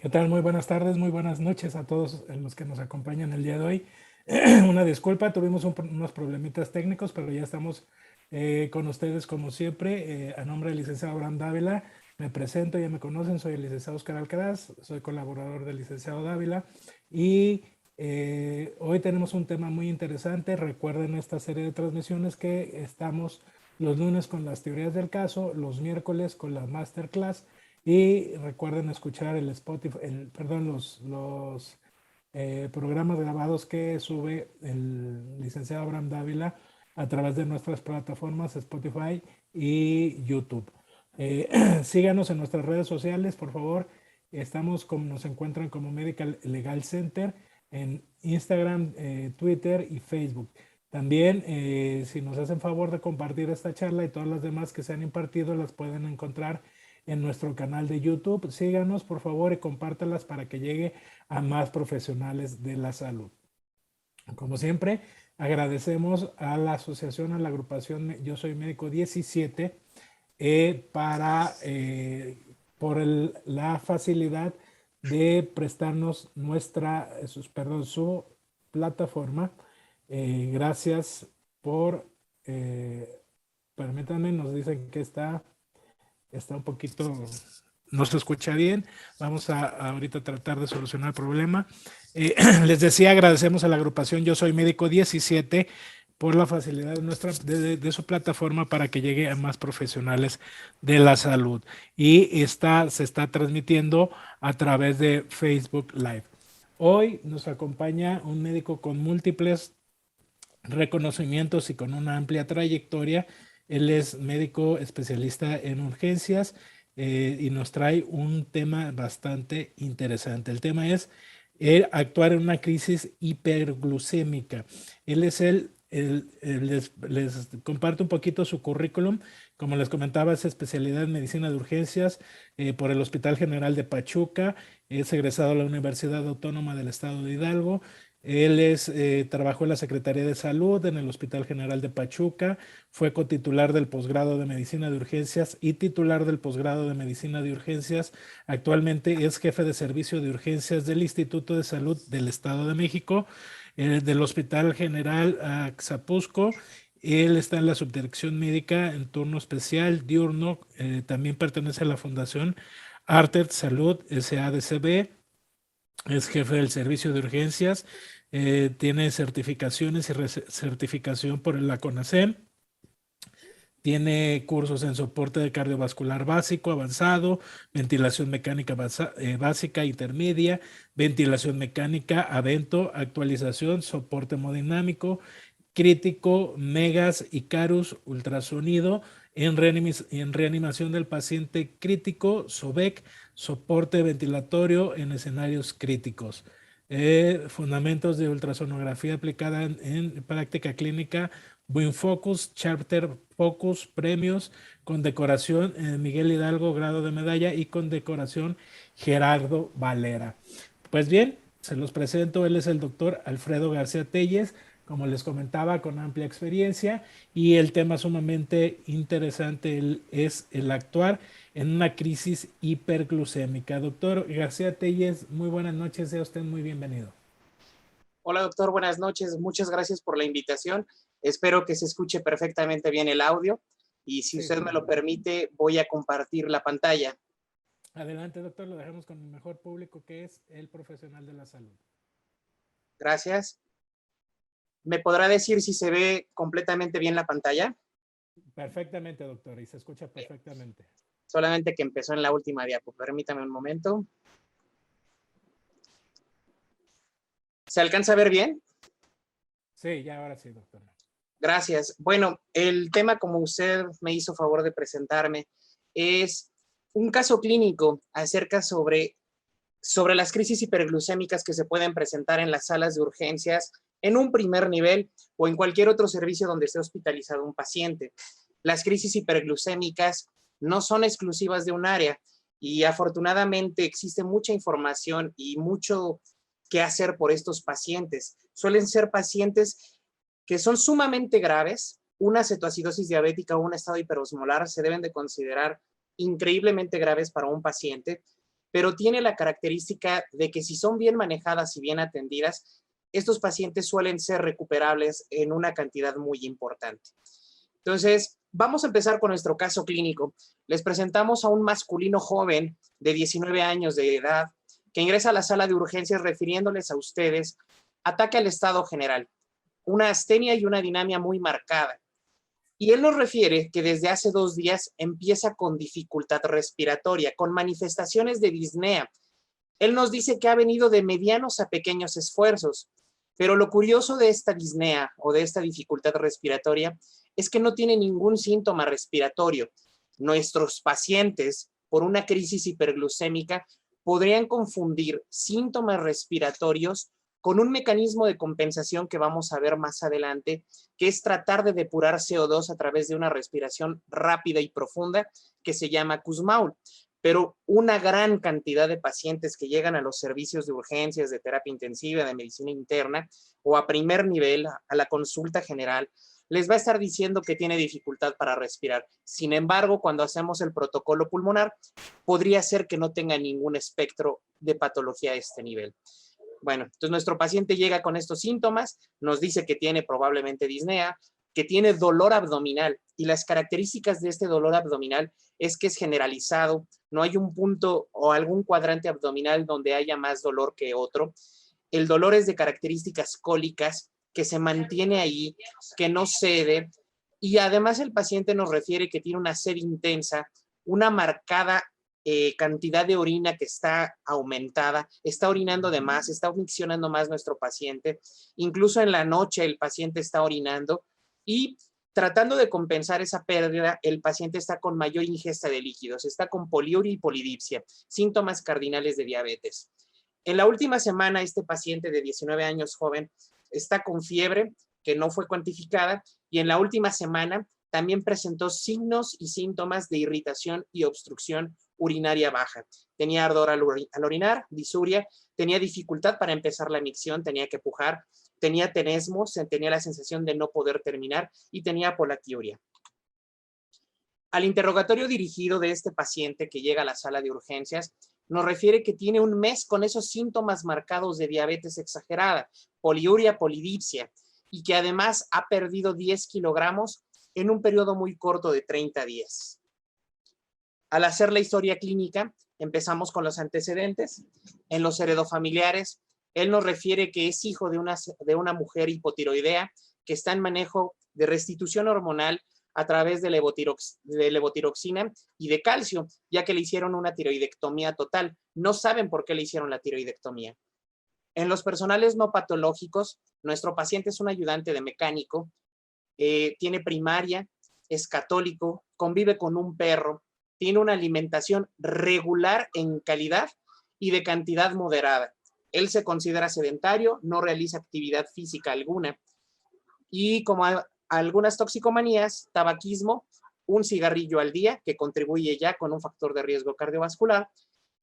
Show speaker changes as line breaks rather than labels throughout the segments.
¿Qué tal? Muy buenas tardes, muy buenas noches a todos los que nos acompañan el día de hoy. Una disculpa, tuvimos unos problemitas técnicos, pero ya estamos con ustedes como siempre. A nombre del licenciado Abraham Dávila, me presento, ya me conocen, soy el licenciado Oscar Alcaraz, soy colaborador del licenciado Dávila y hoy tenemos un tema muy interesante. Recuerden esta serie de transmisiones que estamos los lunes con las teorías del caso, los miércoles con la masterclass. Y recuerden escuchar el Spotify, perdón, los programas grabados que sube el licenciado Abraham Dávila a través de nuestras plataformas Spotify y YouTube. Síganos en nuestras redes sociales, por favor. Nos encuentran como Medical Legal Center en Instagram, Twitter y Facebook. También, si nos hacen favor de compartir esta charla y todas las demás que se han impartido, las pueden encontrar en nuestro canal de YouTube. Síganos, por favor, y compártalas para que llegue a más profesionales de la salud. Como siempre, agradecemos a la asociación, a la agrupación Yo Soy Médico 17 por la facilidad de prestarnos su plataforma. Gracias por, permítanme, nos dicen que está un poquito, no se escucha bien. Vamos a ahorita tratar de solucionar el problema. Les decía, agradecemos a la agrupación Yo Soy Médico 17 por la facilidad de su plataforma para que llegue a más profesionales de la salud. Y se está transmitiendo a través de Facebook Live. Hoy nos acompaña un médico con múltiples reconocimientos y con una amplia trayectoria. Él es médico especialista en urgencias y nos trae un tema bastante interesante. El tema es actuar en una crisis hiperglucémica. Él es les comparto un poquito su currículum. Como les comentaba, es especialidad en medicina de urgencias por el Hospital General de Pachuca. Es egresado a la Universidad Autónoma del Estado de Hidalgo. Trabajó en la Secretaría de Salud en el Hospital General de Pachuca, fue cotitular del posgrado de Medicina de Urgencias y titular del posgrado de Medicina de Urgencias. Actualmente es jefe de servicio de urgencias del Instituto de Salud del Estado de México, del Hospital General Axapusco. Él está en la subdirección médica en turno especial diurno. También pertenece a la Fundación Arter Salud SADCB. Es jefe del servicio de urgencias, tiene certificaciones y certificación por la CONASEM, tiene cursos en soporte de cardiovascular básico, avanzado, ventilación mecánica básica, intermedia, ventilación mecánica, avento, actualización, soporte hemodinámico, crítico, megas, Icarus, ultrasonido, en reanimación del paciente crítico, SOVEC, soporte ventilatorio en escenarios críticos. Fundamentos de ultrasonografía aplicada en práctica clínica, WinFocus, Charter Focus, premios, con decoración Miguel Hidalgo, grado de medalla, y con decoración Gerardo Valera. Pues bien, se los presento, él es el doctor Alfredo García Telles, como les comentaba, con amplia experiencia, y el tema sumamente interesante es el actuar en una crisis hiperglucémica. Doctor García Telles, muy buenas noches, sea usted muy bienvenido.
Hola doctor, buenas noches, muchas gracias por la invitación. Espero que se escuche perfectamente bien el audio y si usted me lo permite voy a compartir la pantalla.
Adelante doctor, lo dejamos con el mejor público que es el profesional de la salud.
Gracias. ¿Me podrá decir si se ve completamente bien la pantalla?
Perfectamente, doctor, y se escucha perfectamente.
Solamente que empezó en la última diapo. Permítame un momento. ¿Se alcanza a ver bien?
Sí, ya ahora sí, doctor.
Gracias. Bueno, el tema, como usted me hizo favor de presentarme, es un caso clínico acerca sobre las crisis hiperglucémicas que se pueden presentar en las salas de urgencias en un primer nivel o en cualquier otro servicio donde esté hospitalizado un paciente. Las crisis hiperglucémicas no son exclusivas de un área y afortunadamente existe mucha información y mucho que hacer por estos pacientes. Suelen ser pacientes que son sumamente graves. Una cetoacidosis diabética o un estado hiperosmolar se deben de considerar increíblemente graves para un paciente pero tiene la característica de que si son bien manejadas y bien atendidas, estos pacientes suelen ser recuperables en una cantidad muy importante. Entonces, vamos a empezar con nuestro caso clínico. Les presentamos a un masculino joven de 19 años de edad que ingresa a la sala de urgencias refiriéndoles a ustedes ataque al estado general, una astenia y una dinamia muy marcada. Y él nos refiere que desde hace 2 días empieza con dificultad respiratoria, con manifestaciones de disnea. Él nos dice que ha venido de medianos a pequeños esfuerzos, pero lo curioso de esta disnea o de esta dificultad respiratoria es que no tiene ningún síntoma respiratorio. Nuestros pacientes, por una crisis hiperglucémica, podrían confundir síntomas respiratorios con un mecanismo de compensación que vamos a ver más adelante, que es tratar de depurar CO2 a través de una respiración rápida y profunda que se llama Kussmaul. Pero una gran cantidad de pacientes que llegan a los servicios de urgencias, de terapia intensiva, de medicina interna o a primer nivel, a la consulta general, les va a estar diciendo que tiene dificultad para respirar. Sin embargo, cuando hacemos el protocolo pulmonar, podría ser que no tenga ningún espectro de patología a este nivel. Bueno, entonces nuestro paciente llega con estos síntomas, nos dice que tiene probablemente disnea, que tiene dolor abdominal, y las características de este dolor abdominal es que es generalizado, no hay un punto o algún cuadrante abdominal donde haya más dolor que otro. El dolor es de características cólicas, que se mantiene ahí, que no cede, y además el paciente nos refiere que tiene una sed intensa, una marcada cantidad de orina que está aumentada, está orinando de más, está miccionando más nuestro paciente, incluso en la noche el paciente está orinando y tratando de compensar esa pérdida, el paciente está con mayor ingesta de líquidos, está con poliuria y polidipsia, síntomas cardinales de diabetes. En la última semana, este paciente de 19 años joven está con fiebre que no fue cuantificada y en la última semana también presentó signos y síntomas de irritación y obstrucción urinaria baja. Tenía ardor al orinar, disuria, tenía dificultad para empezar la micción, tenía que pujar, tenía tenesmo, tenía la sensación de no poder terminar y tenía polactiuria. Al interrogatorio dirigido de este paciente que llega a la sala de urgencias, nos refiere que tiene 1 mes con esos síntomas marcados de diabetes exagerada, poliuria, polidipsia, y que además ha perdido 10 kilogramos en un periodo muy corto de 30 días. Al hacer la historia clínica, empezamos con los antecedentes. En los heredofamiliares, él nos refiere que es hijo de una mujer hipotiroidea que está en manejo de restitución hormonal a través de levotiroxina y de calcio, ya que le hicieron una tiroidectomía total. No saben por qué le hicieron la tiroidectomía. En los personales no patológicos, nuestro paciente es un ayudante de mecánico, tiene primaria, es católico, convive con un perro, tiene una alimentación regular en calidad y de cantidad moderada. Él se considera sedentario, no realiza actividad física alguna. Y como algunas toxicomanías, tabaquismo, un cigarrillo al día, que contribuye ya con un factor de riesgo cardiovascular,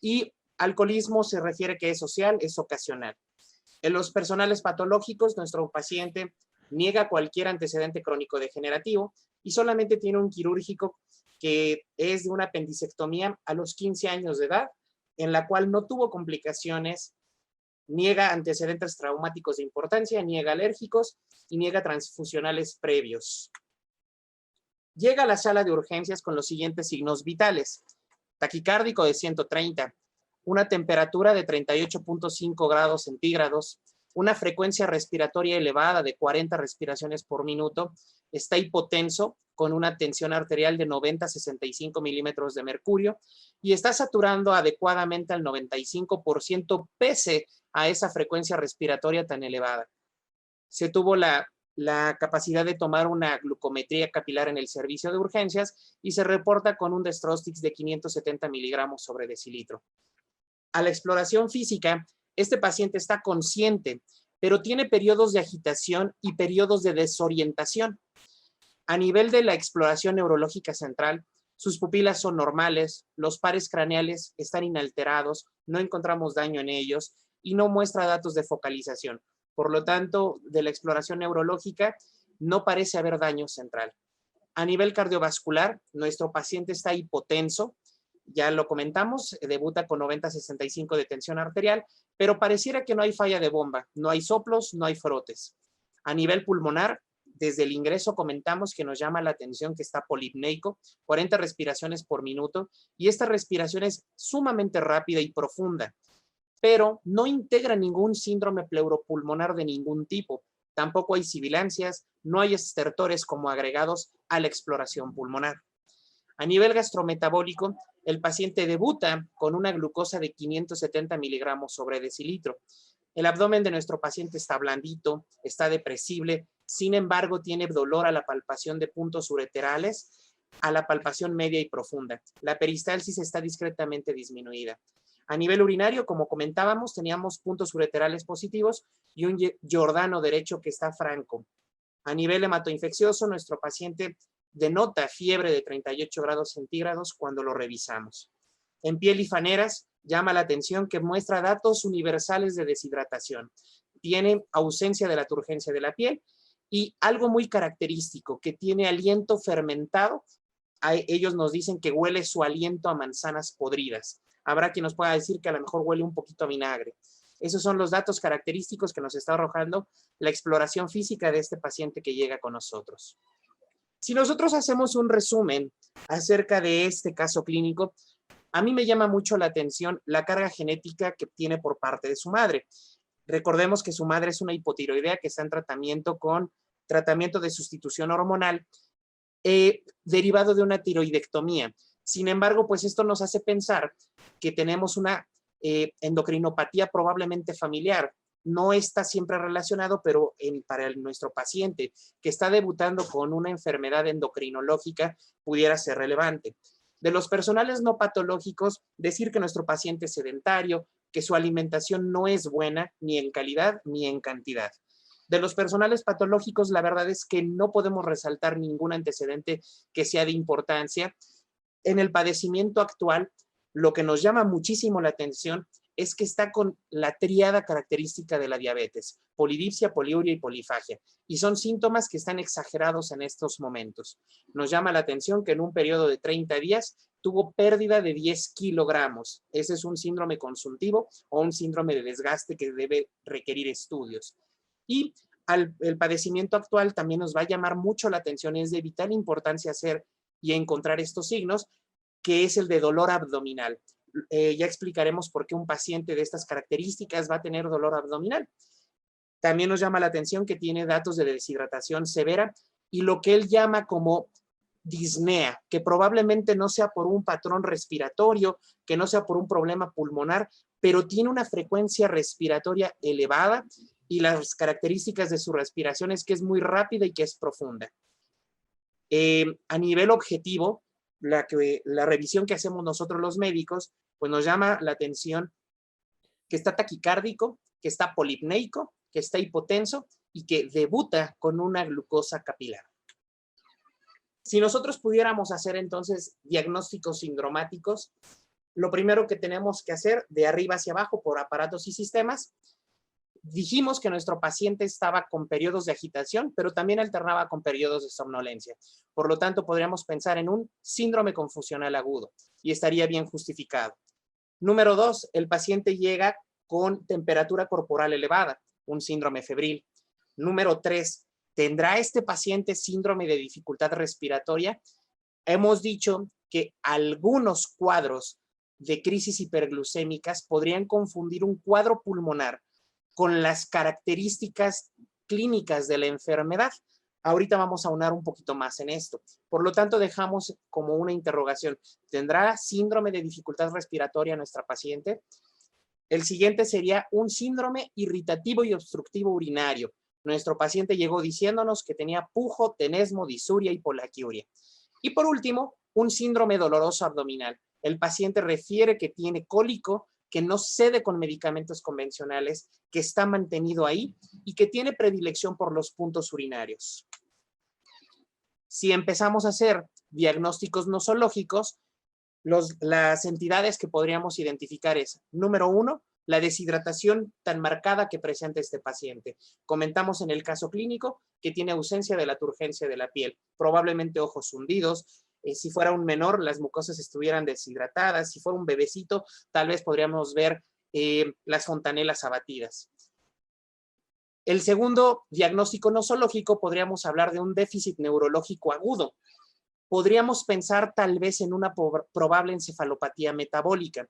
y alcoholismo se refiere que es social, es ocasional. En los personales patológicos, nuestro paciente niega cualquier antecedente crónico degenerativo y solamente tiene un quirúrgico que es de una apendicectomía a los 15 años de edad, en la cual no tuvo complicaciones, niega antecedentes traumáticos de importancia, niega alérgicos y niega transfusionales previos. Llega a la sala de urgencias con los siguientes signos vitales: taquicárdico de 130, una temperatura de 38.5 grados centígrados, una frecuencia respiratoria elevada de 40 respiraciones por minuto, está hipotenso con una tensión arterial de 90-65 milímetros de mercurio y está saturando adecuadamente al 95% pese a esa frecuencia respiratoria tan elevada. Se tuvo la capacidad de tomar una glucometría capilar en el servicio de urgencias y se reporta con un dextrostix de 570 miligramos sobre decilitro. A la exploración física, este paciente está consciente, pero tiene periodos de agitación y periodos de desorientación. A nivel de la exploración neurológica central, sus pupilas son normales, los pares craneales están inalterados, no encontramos daño en ellos y no muestra datos de focalización. Por lo tanto, de la exploración neurológica no parece haber daño central. A nivel cardiovascular, nuestro paciente está hipotenso ya lo comentamos, debuta con 90-65 de tensión arterial, pero pareciera que no hay falla de bomba, no hay soplos, no hay frotes. A nivel pulmonar, desde el ingreso comentamos que nos llama la atención que está polipneico, 40 respiraciones por minuto, y esta respiración es sumamente rápida y profunda, pero no integra ningún síndrome pleuropulmonar de ningún tipo. Tampoco hay sibilancias, no hay estertores como agregados a la exploración pulmonar. A nivel gastrometabólico, el paciente debuta con una glucosa de 570 miligramos sobre decilitro. El abdomen de nuestro paciente está blandito, está depresible, sin embargo tiene dolor a la palpación de puntos ureterales, a la palpación media y profunda. La peristalsis está discretamente disminuida. A nivel urinario, como comentábamos, teníamos puntos ureterales positivos y un Giordano derecho que está franco. A nivel hematoinfeccioso, nuestro paciente denota fiebre de 38 grados centígrados cuando lo revisamos. En piel y faneras, llama la atención que muestra datos universales de deshidratación. Tiene ausencia de la turgencia de la piel y algo muy característico, que tiene aliento fermentado. Ellos nos dicen que huele su aliento a manzanas podridas. Habrá quien nos pueda decir que a lo mejor huele un poquito a vinagre. Esos son los datos característicos que nos está arrojando la exploración física de este paciente que llega con nosotros. Si nosotros hacemos un resumen acerca de este caso clínico, a mí me llama mucho la atención la carga genética que tiene por parte de su madre. Recordemos que su madre es una hipotiroidea que está en tratamiento con tratamiento de sustitución hormonal derivado de una tiroidectomía. Sin embargo, pues esto nos hace pensar que tenemos una endocrinopatía probablemente familiar. No está siempre relacionado, pero para nuestro paciente que está debutando con una enfermedad endocrinológica pudiera ser relevante. De los personales no patológicos, decir que nuestro paciente es sedentario, que su alimentación no es buena ni en calidad ni en cantidad. De los personales patológicos, la verdad es que no podemos resaltar ningún antecedente que sea de importancia. En el padecimiento actual, lo que nos llama muchísimo la atención es que está con la tríada característica de la diabetes, polidipsia, poliuria y polifagia, y son síntomas que están exagerados en estos momentos. Nos llama la atención que en un periodo de 30 días tuvo pérdida de 10 kilogramos. Ese es un síndrome consultivo o un síndrome de desgaste que debe requerir estudios. Y el padecimiento actual también nos va a llamar mucho la atención, es de vital importancia hacer y encontrar estos signos, que es el de dolor abdominal. Ya explicaremos por qué un paciente de estas características va a tener dolor abdominal. También nos llama la atención que tiene datos de deshidratación severa y lo que él llama como disnea, que probablemente no sea por un patrón respiratorio, que no sea por un problema pulmonar, pero tiene una frecuencia respiratoria elevada y las características de su respiración es que es muy rápida y que es profunda. A nivel objetivo, la revisión que hacemos nosotros los médicos, pues nos llama la atención que está taquicárdico, que está polipneico, que está hipotenso y que debuta con una glucosa capilar. Si nosotros pudiéramos hacer entonces diagnósticos sindromáticos, lo primero que tenemos que hacer de arriba hacia abajo por aparatos y sistemas, dijimos que nuestro paciente estaba con periodos de agitación, pero también alternaba con periodos de somnolencia. Por lo tanto, podríamos pensar en un síndrome confusional agudo y estaría bien justificado. Número 2, el paciente llega con temperatura corporal elevada, un síndrome febril. Número 3, ¿tendrá este paciente síndrome de dificultad respiratoria? Hemos dicho que algunos cuadros de crisis hiperglucémicas podrían confundir un cuadro pulmonar con las características clínicas de la enfermedad. Ahorita vamos a aunar un poquito más en esto. Por lo tanto, dejamos como una interrogación. ¿Tendrá síndrome de dificultad respiratoria nuestra paciente? El siguiente sería un síndrome irritativo y obstructivo urinario. Nuestro paciente llegó diciéndonos que tenía pujo, tenesmo, disuria y polaquiuria. Y por último, un síndrome doloroso abdominal. El paciente refiere que tiene cólico, que no cede con medicamentos convencionales, que está mantenido ahí y que tiene predilección por los puntos urinarios. Si empezamos a hacer diagnósticos nosológicos, las entidades que podríamos identificar es, número 1, la deshidratación tan marcada que presenta este paciente. Comentamos en el caso clínico que tiene ausencia de la turgencia de la piel, probablemente ojos hundidos, Si fuera un menor, las mucosas estuvieran deshidratadas. Si fuera un bebecito, tal vez podríamos ver las fontanelas abatidas. El segundo diagnóstico nosológico, podríamos hablar de un déficit neurológico agudo. Podríamos pensar tal vez en una probable encefalopatía metabólica.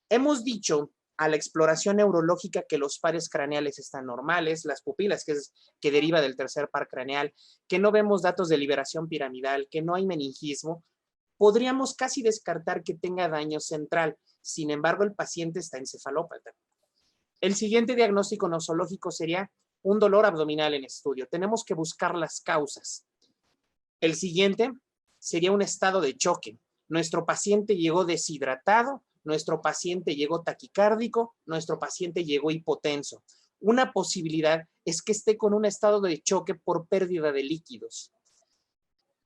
Hemos dicho a la exploración neurológica que los pares craneales están normales, las pupilas, que deriva del tercer par craneal, que no vemos datos de liberación piramidal, que no hay meningismo. Podríamos casi descartar que tenga daño central. Sin embargo, el paciente está encefalópata. El siguiente diagnóstico nosológico sería un dolor abdominal en estudio. Tenemos que buscar las causas. El siguiente sería un estado de choque. Nuestro paciente llegó deshidratado, nuestro paciente llegó taquicárdico, nuestro paciente llegó hipotenso. Una posibilidad es que esté con un estado de choque por pérdida de líquidos.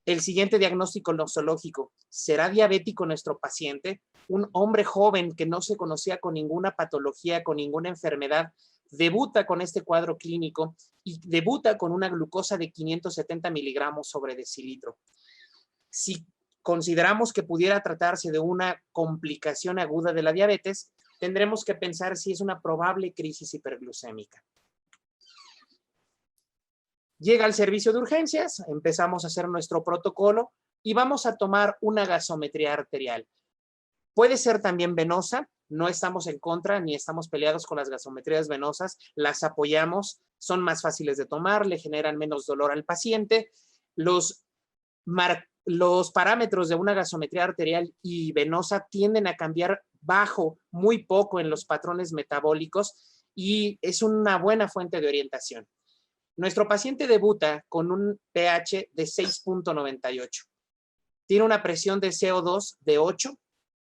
El siguiente diagnóstico nosológico, ¿será diabético nuestro paciente? Un hombre joven que no se conocía con ninguna patología, con ninguna enfermedad, debuta con este cuadro clínico y debuta con una glucosa de 570 miligramos sobre decilitro. Si consideramos que pudiera tratarse de una complicación aguda de la diabetes, tendremos que pensar si es una probable crisis hiperglucémica. Llega al servicio de urgencias, empezamos a hacer nuestro protocolo y vamos a tomar una gasometría arterial. Puede ser también venosa, no estamos en contra ni estamos peleados con las gasometrías venosas, las apoyamos, son más fáciles de tomar, le generan menos dolor al paciente. Los parámetros de una gasometría arterial y venosa tienden a cambiar muy poco en los patrones metabólicos y es una buena fuente de orientación. Nuestro paciente debuta con un pH de 6.98. Tiene una presión de CO2 de 8,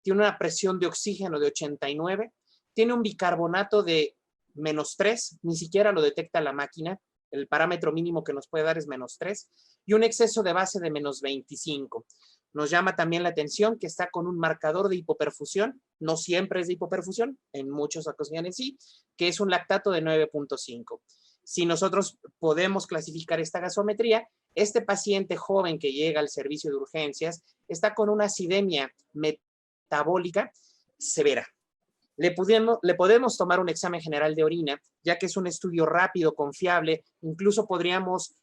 tiene una presión de oxígeno de 89, tiene un bicarbonato de -3, ni siquiera lo detecta la máquina, el parámetro mínimo que nos puede dar es -3, y un exceso de base de -25. Nos llama también la atención que está con un marcador de hipoperfusión, no siempre es de hipoperfusión, en muchas ocasiones sí, que es un lactato de 9.5. Si nosotros podemos clasificar esta gasometría, este paciente joven que llega al servicio de urgencias está con una acidemia metabólica severa. Le podemos tomar un examen general de orina, ya que es un estudio rápido, confiable. Incluso podríamos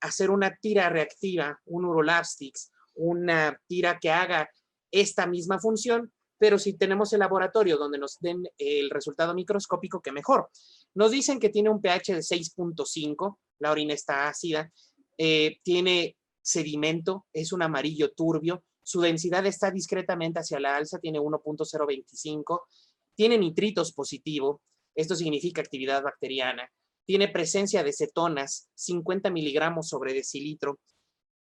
hacer una tira reactiva, un Urolabstics, una tira que haga esta misma función, pero si tenemos el laboratorio donde nos den el resultado microscópico, que mejor. Nos dicen que tiene un pH de 6.5, la orina está ácida, tiene sedimento, es un amarillo turbio, su densidad está discretamente hacia la alza, tiene 1.025, tiene nitritos positivo, esto significa actividad bacteriana, tiene presencia de cetonas, 50 miligramos sobre decilitro.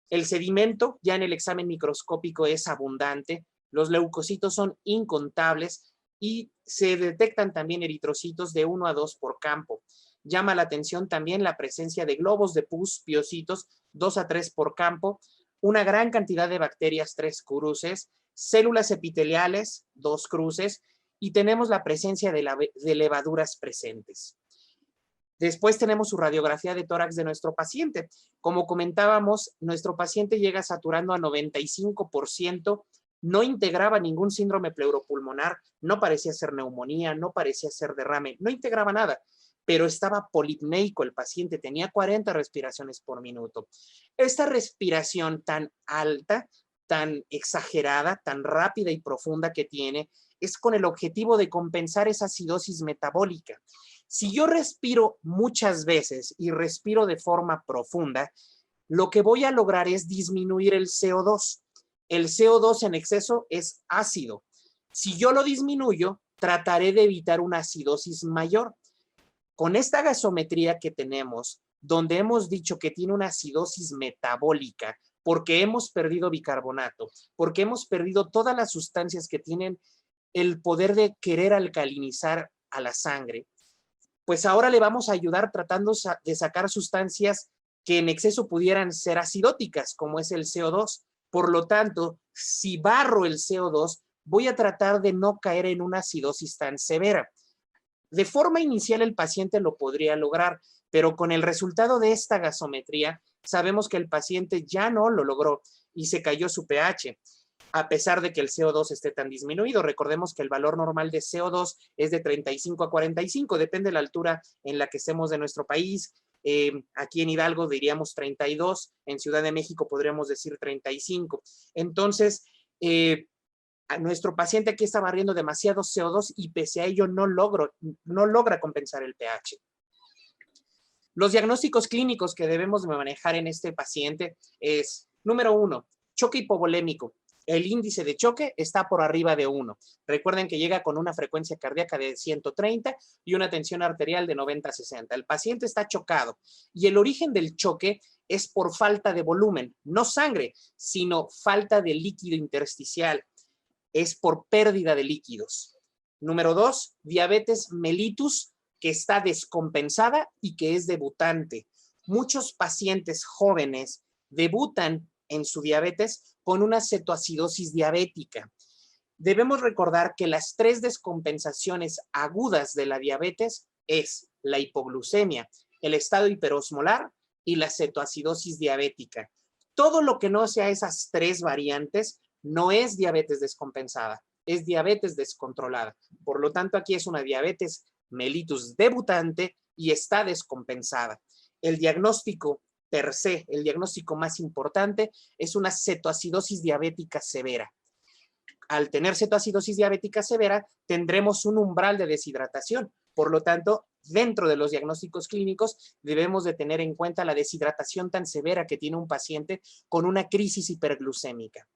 El sedimento ya en el examen microscópico es abundante, los leucocitos son incontables y se detectan también eritrocitos de 1 a 2 por campo. Llama la atención también la presencia de globos de pus, piocitos, 2 a 3 por campo, una gran cantidad de bacterias, 3 cruces, células epiteliales, 2 cruces, y tenemos la presencia de levaduras presentes. Después tenemos su radiografía de tórax de nuestro paciente. Como comentábamos, nuestro paciente llega saturando a 95%, no integraba ningún síndrome pleuropulmonar, no parecía ser neumonía, no parecía ser derrame, no integraba nada, pero estaba polipneico el paciente, tenía 40 respiraciones por minuto. Esta respiración tan alta, tan exagerada, tan rápida y profunda que tiene, es con el objetivo de compensar esa acidosis metabólica. Si yo respiro muchas veces y respiro de forma profunda, lo que voy a lograr es disminuir el CO2. El CO2 en exceso es ácido. Si yo lo disminuyo, trataré de evitar una acidosis mayor. Con esta gasometría que tenemos, donde hemos dicho que tiene una acidosis metabólica, porque hemos perdido bicarbonato, porque hemos perdido todas las sustancias que tienen el poder de querer alcalinizar a la sangre, pues ahora le vamos a ayudar tratando de sacar sustancias que en exceso pudieran ser acidóticas, como es el CO2. Por lo tanto, si barro el CO2, voy a tratar de no caer en una acidosis tan severa. De forma inicial el paciente lo podría lograr, pero con el resultado de esta gasometría sabemos que el paciente ya no lo logró y se cayó su pH, a pesar de que el CO2 esté tan disminuido. Recordemos que el valor normal de CO2 es de 35 a 45, depende de la altura en la que estemos de nuestro país. Aquí en Hidalgo diríamos 32, en Ciudad de México podríamos decir 35. Entonces, a nuestro paciente aquí está barriendo demasiado CO2 y pese a ello no logra compensar el pH. Los diagnósticos clínicos que debemos de manejar en este paciente es, número 1, choque hipovolémico. El índice de choque está por arriba de 1. Recuerden que llega con una frecuencia cardíaca de 130 y una tensión arterial de 90-60. El paciente está chocado y el origen del choque es por falta de volumen, no sangre, sino falta de líquido intersticial. Es por pérdida de líquidos. Número 2, diabetes mellitus, que está descompensada y que es debutante. Muchos pacientes jóvenes debutan en su diabetes con una cetoacidosis diabética. Debemos recordar que las 3 descompensaciones agudas de la diabetes es la hipoglucemia, el estado hiperosmolar y la cetoacidosis diabética. Todo lo que no sea esas 3 variantes no es diabetes descompensada, es diabetes descontrolada. Por lo tanto, aquí es una diabetes mellitus debutante y está descompensada. El diagnóstico per se, el diagnóstico más importante, es una cetoacidosis diabética severa. Al tener cetoacidosis diabética severa, tendremos un umbral de deshidratación. Por lo tanto, dentro de los diagnósticos clínicos, debemos de tener en cuenta la deshidratación tan severa que tiene un paciente con una crisis hiperglucémica.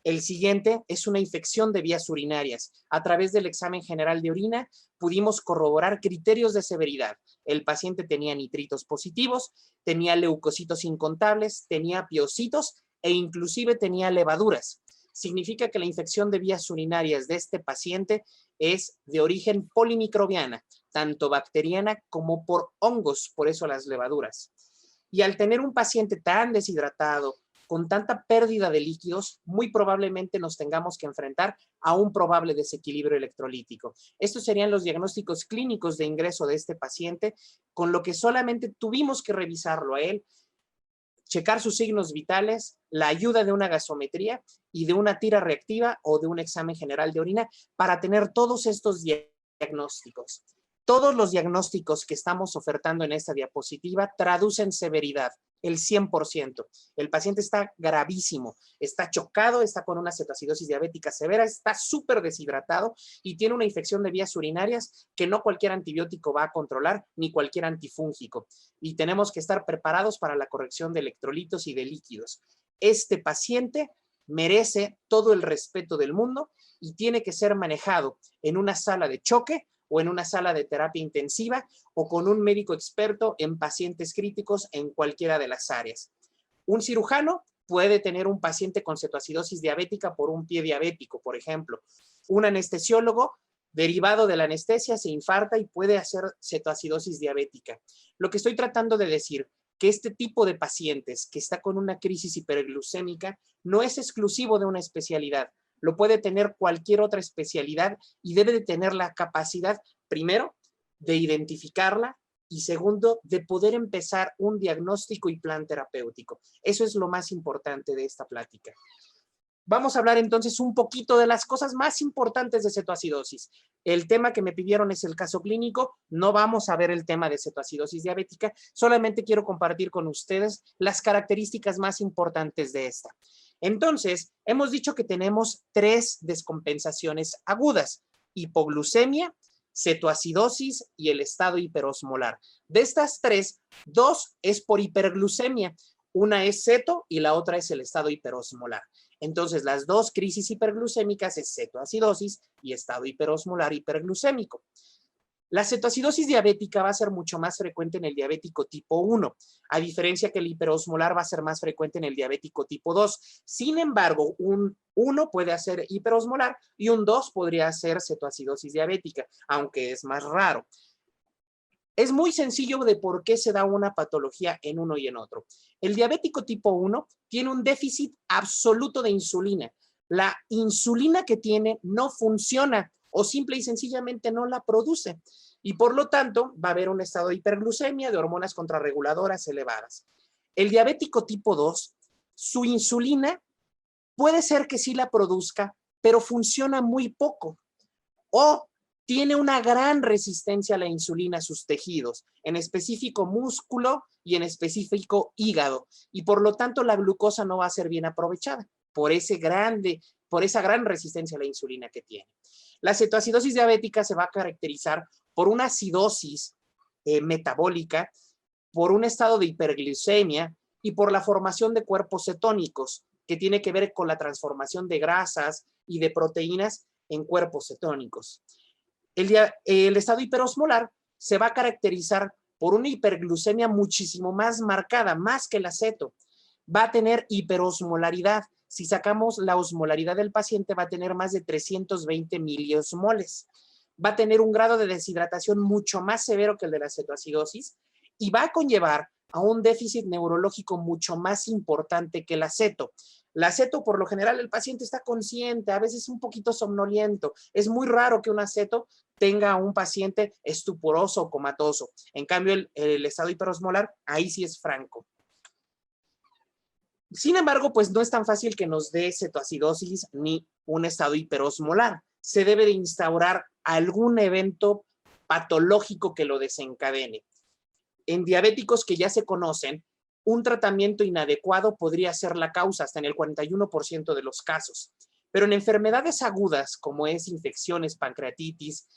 El siguiente es una infección de vías urinarias. A través del examen general de orina pudimos corroborar criterios de severidad. El paciente tenía nitritos positivos, tenía leucocitos incontables, tenía piocitos e inclusive tenía levaduras. Significa que la infección de vías urinarias de este paciente es de origen polimicrobiana, tanto bacteriana como por hongos, por eso las levaduras. Y al tener un paciente tan deshidratado, con tanta pérdida de líquidos, muy probablemente nos tengamos que enfrentar a un probable desequilibrio electrolítico. Estos serían los diagnósticos clínicos de ingreso de este paciente, con lo que solamente tuvimos que revisarlo a él, checar sus signos vitales, la ayuda de una gasometría y de una tira reactiva o de un examen general de orina para tener todos estos diagnósticos. Todos los diagnósticos que estamos ofertando en esta diapositiva traducen severidad, el 100%. El paciente está gravísimo, está chocado, está con una cetoacidosis diabética severa, está súper deshidratado y tiene una infección de vías urinarias que no cualquier antibiótico va a controlar, ni cualquier antifúngico. Y tenemos que estar preparados para la corrección de electrolitos y de líquidos. Este paciente merece todo el respeto del mundo y tiene que ser manejado en una sala de choque o en una sala de terapia intensiva o con un médico experto en pacientes críticos en cualquiera de las áreas. Un cirujano puede tener un paciente con cetoacidosis diabética por un pie diabético, por ejemplo. Un anestesiólogo, derivado de la anestesia, se infarta y puede hacer cetoacidosis diabética. Lo que estoy tratando de decir, que este tipo de pacientes que está con una crisis hiperglucémica no es exclusivo de una especialidad. Lo puede tener cualquier otra especialidad y debe de tener la capacidad, primero, de identificarla y segundo, de poder empezar un diagnóstico y plan terapéutico. Eso es lo más importante de esta plática. Vamos a hablar entonces un poquito de las cosas más importantes de cetoacidosis. El tema que me pidieron es el caso clínico. No vamos a ver el tema de cetoacidosis diabética. Solamente quiero compartir con ustedes las características más importantes de esta. Entonces, hemos dicho que tenemos 3 descompensaciones agudas: hipoglucemia, cetoacidosis y el estado hiperosmolar. De estas 3, 2 es por hiperglucemia. Una es ceto y la otra es el estado hiperosmolar. Entonces, las 2 crisis hiperglucémicas es cetoacidosis y estado hiperosmolar hiperglucémico. La cetoacidosis diabética va a ser mucho más frecuente en el diabético tipo 1, a diferencia que el hiperosmolar va a ser más frecuente en el diabético tipo 2. Sin embargo, un 1 puede ser hiperosmolar y un 2 podría ser cetoacidosis diabética, aunque es más raro. Es muy sencillo de por qué se da una patología en uno y en otro. El diabético tipo 1 tiene un déficit absoluto de insulina. La insulina que tiene no funciona o simple y sencillamente no la produce. Y por lo tanto va a haber un estado de hiperglucemia, de hormonas contrarreguladoras elevadas. El diabético tipo 2, su insulina Puede ser que sí la produzca, pero funciona muy poco. O tiene una gran resistencia a la insulina a sus tejidos, en específico músculo y en específico hígado. Y por lo tanto la glucosa no va a ser bien aprovechada por esa gran resistencia a la insulina que tiene. La cetoacidosis diabética se va a caracterizar por una acidosis metabólica, por un estado de hiperglicemia y por la formación de cuerpos cetónicos, que tiene que ver con la transformación de grasas y de proteínas en cuerpos cetónicos. El estado hiperosmolar se va a caracterizar por una hiperglucemia muchísimo más marcada, más que el aceto. Va a tener hiperosmolaridad. Si sacamos la osmolaridad del paciente, va a tener más de 320 miliosmoles. Va a tener un grado de deshidratación mucho más severo que el de la cetoacidosis y va a conllevar a un déficit neurológico mucho más importante que el aceto. El aceto, por lo general, el paciente está consciente, a veces un poquito somnoliento. Es muy raro que un aceto tenga a un paciente estuporoso o comatoso. En cambio, el estado hiperosmolar, ahí sí es franco. Sin embargo, pues no es tan fácil que nos dé cetoacidosis ni un estado hiperosmolar. Se debe de instaurar algún evento patológico que lo desencadene. En diabéticos que ya se conocen, un tratamiento inadecuado podría ser la causa hasta en el 41% de los casos. Pero en enfermedades agudas, como es infecciones, pancreatitis,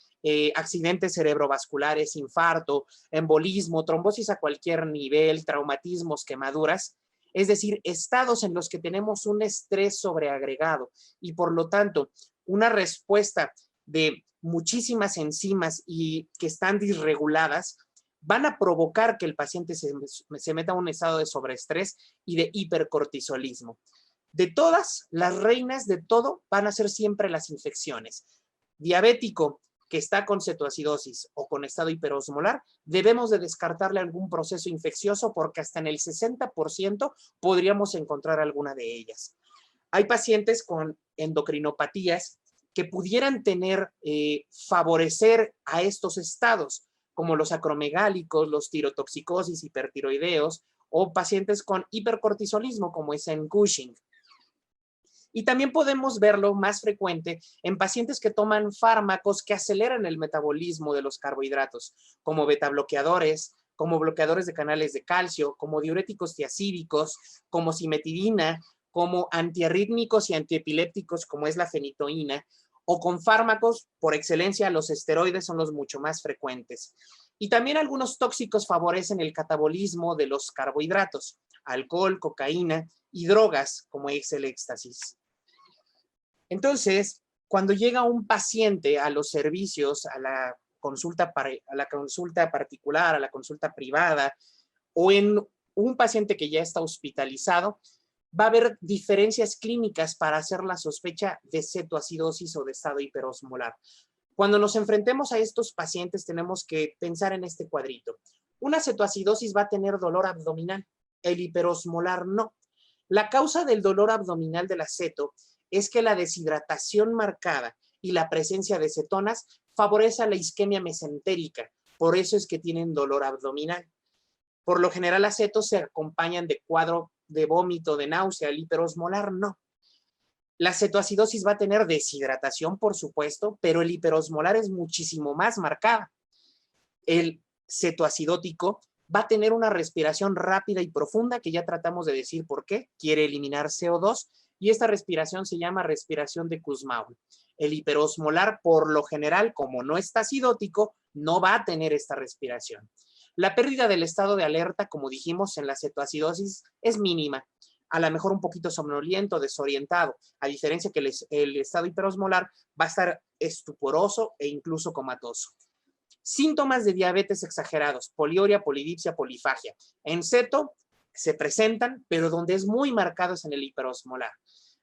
accidentes cerebrovasculares, infarto, embolismo, trombosis a cualquier nivel, traumatismos, quemaduras, es decir, estados en los que tenemos un estrés sobreagregado y por lo tanto una respuesta de muchísimas enzimas y que están disreguladas, van a provocar que el paciente se meta a un estado de sobreestrés y de hipercortisolismo. De todas, las reinas de todo van a ser siempre las infecciones. Diabético que está con cetoacidosis o con estado hiperosmolar, debemos de descartarle algún proceso infeccioso porque hasta en el 60% podríamos encontrar alguna de ellas. Hay pacientes con endocrinopatías que pudieran favorecer a estos estados, como los acromegálicos, los tirotoxicosis, hipertiroideos, o pacientes con hipercortisolismo, como es en Cushing. Y también podemos verlo más frecuente en pacientes que toman fármacos que aceleran el metabolismo de los carbohidratos, como betabloqueadores, como bloqueadores de canales de calcio, como diuréticos tiacídicos, como cimetidina, como antiarrítmicos y antiepilépticos, como es la fenitoína, o con fármacos, por excelencia, los esteroides son los mucho más frecuentes. Y también algunos tóxicos favorecen el catabolismo de los carbohidratos, alcohol, cocaína y drogas, como es el éxtasis. Entonces, cuando llega un paciente a los servicios, a la consulta particular, a la consulta privada, o en un paciente que ya está hospitalizado, va a haber diferencias clínicas para hacer la sospecha de cetoacidosis o de estado hiperosmolar. Cuando nos enfrentemos a estos pacientes, tenemos que pensar en este cuadrito. Una cetoacidosis va a tener dolor abdominal, el hiperosmolar no. La causa del dolor abdominal del aceto es que la deshidratación marcada y la presencia de cetonas favorece a la isquemia mesentérica. Por eso es que tienen dolor abdominal. Por lo general, acetos se acompañan de cuadro de vómito, de náusea. El hiperosmolar no. La cetoacidosis va a tener deshidratación, por supuesto, pero el hiperosmolar es muchísimo más marcada. El cetoacidótico va a tener una respiración rápida y profunda, que ya tratamos de decir por qué. Quiere eliminar CO2 y esta respiración se llama respiración de Kussmaul. El hiperosmolar, por lo general, como no está acidótico, no va a tener esta respiración. La pérdida del estado de alerta, como dijimos en la cetoacidosis, es mínima. A lo mejor un poquito somnoliento, desorientado, a diferencia que el estado hiperosmolar va a estar estuporoso e incluso comatoso. Síntomas de diabetes exagerados, poliuria, polidipsia, polifagia. En ceto se presentan, pero donde es muy marcado es en el hiperosmolar.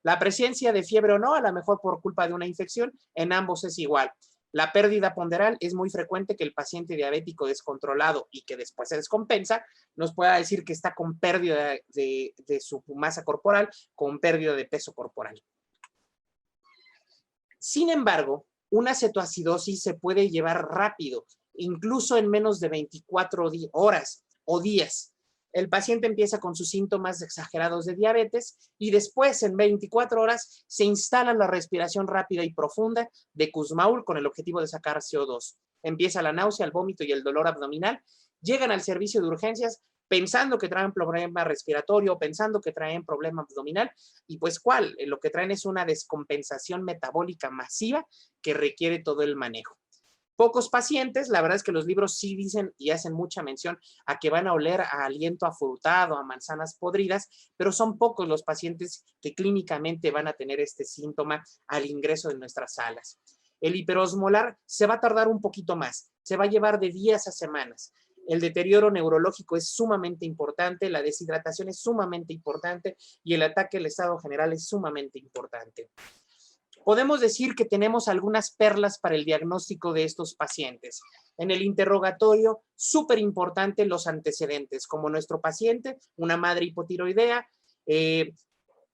La presencia de fiebre o no, a lo mejor por culpa de una infección, en ambos es igual. La pérdida ponderal es muy frecuente que el paciente diabético descontrolado y que después se descompensa nos pueda decir que está con pérdida de su masa corporal, con pérdida de peso corporal. Sin embargo, una cetoacidosis se puede llevar rápido, incluso en menos de 24 horas o días. El paciente empieza con sus síntomas exagerados de diabetes y después, en 24 horas, se instala la respiración rápida y profunda de Kussmaul con el objetivo de sacar CO2. Empieza la náusea, el vómito y el dolor abdominal. Llegan al servicio de urgencias pensando que traen problema respiratorio, pensando que traen problema abdominal, y pues ¿cuál? Lo que traen es una descompensación metabólica masiva que requiere todo el manejo. Pocos pacientes, la verdad es que los libros sí dicen y hacen mucha mención a que van a oler a aliento afrutado, a manzanas podridas, pero son pocos los pacientes que clínicamente van a tener este síntoma al ingreso de nuestras salas. El hiperosmolar se va a tardar un poquito más, se va a llevar de días a semanas. El deterioro neurológico es sumamente importante, la deshidratación es sumamente importante y el ataque al estado general es sumamente importante. Podemos decir que tenemos algunas perlas para el diagnóstico de estos pacientes. En el interrogatorio, súper importante los antecedentes, como nuestro paciente, una madre hipotiroidea,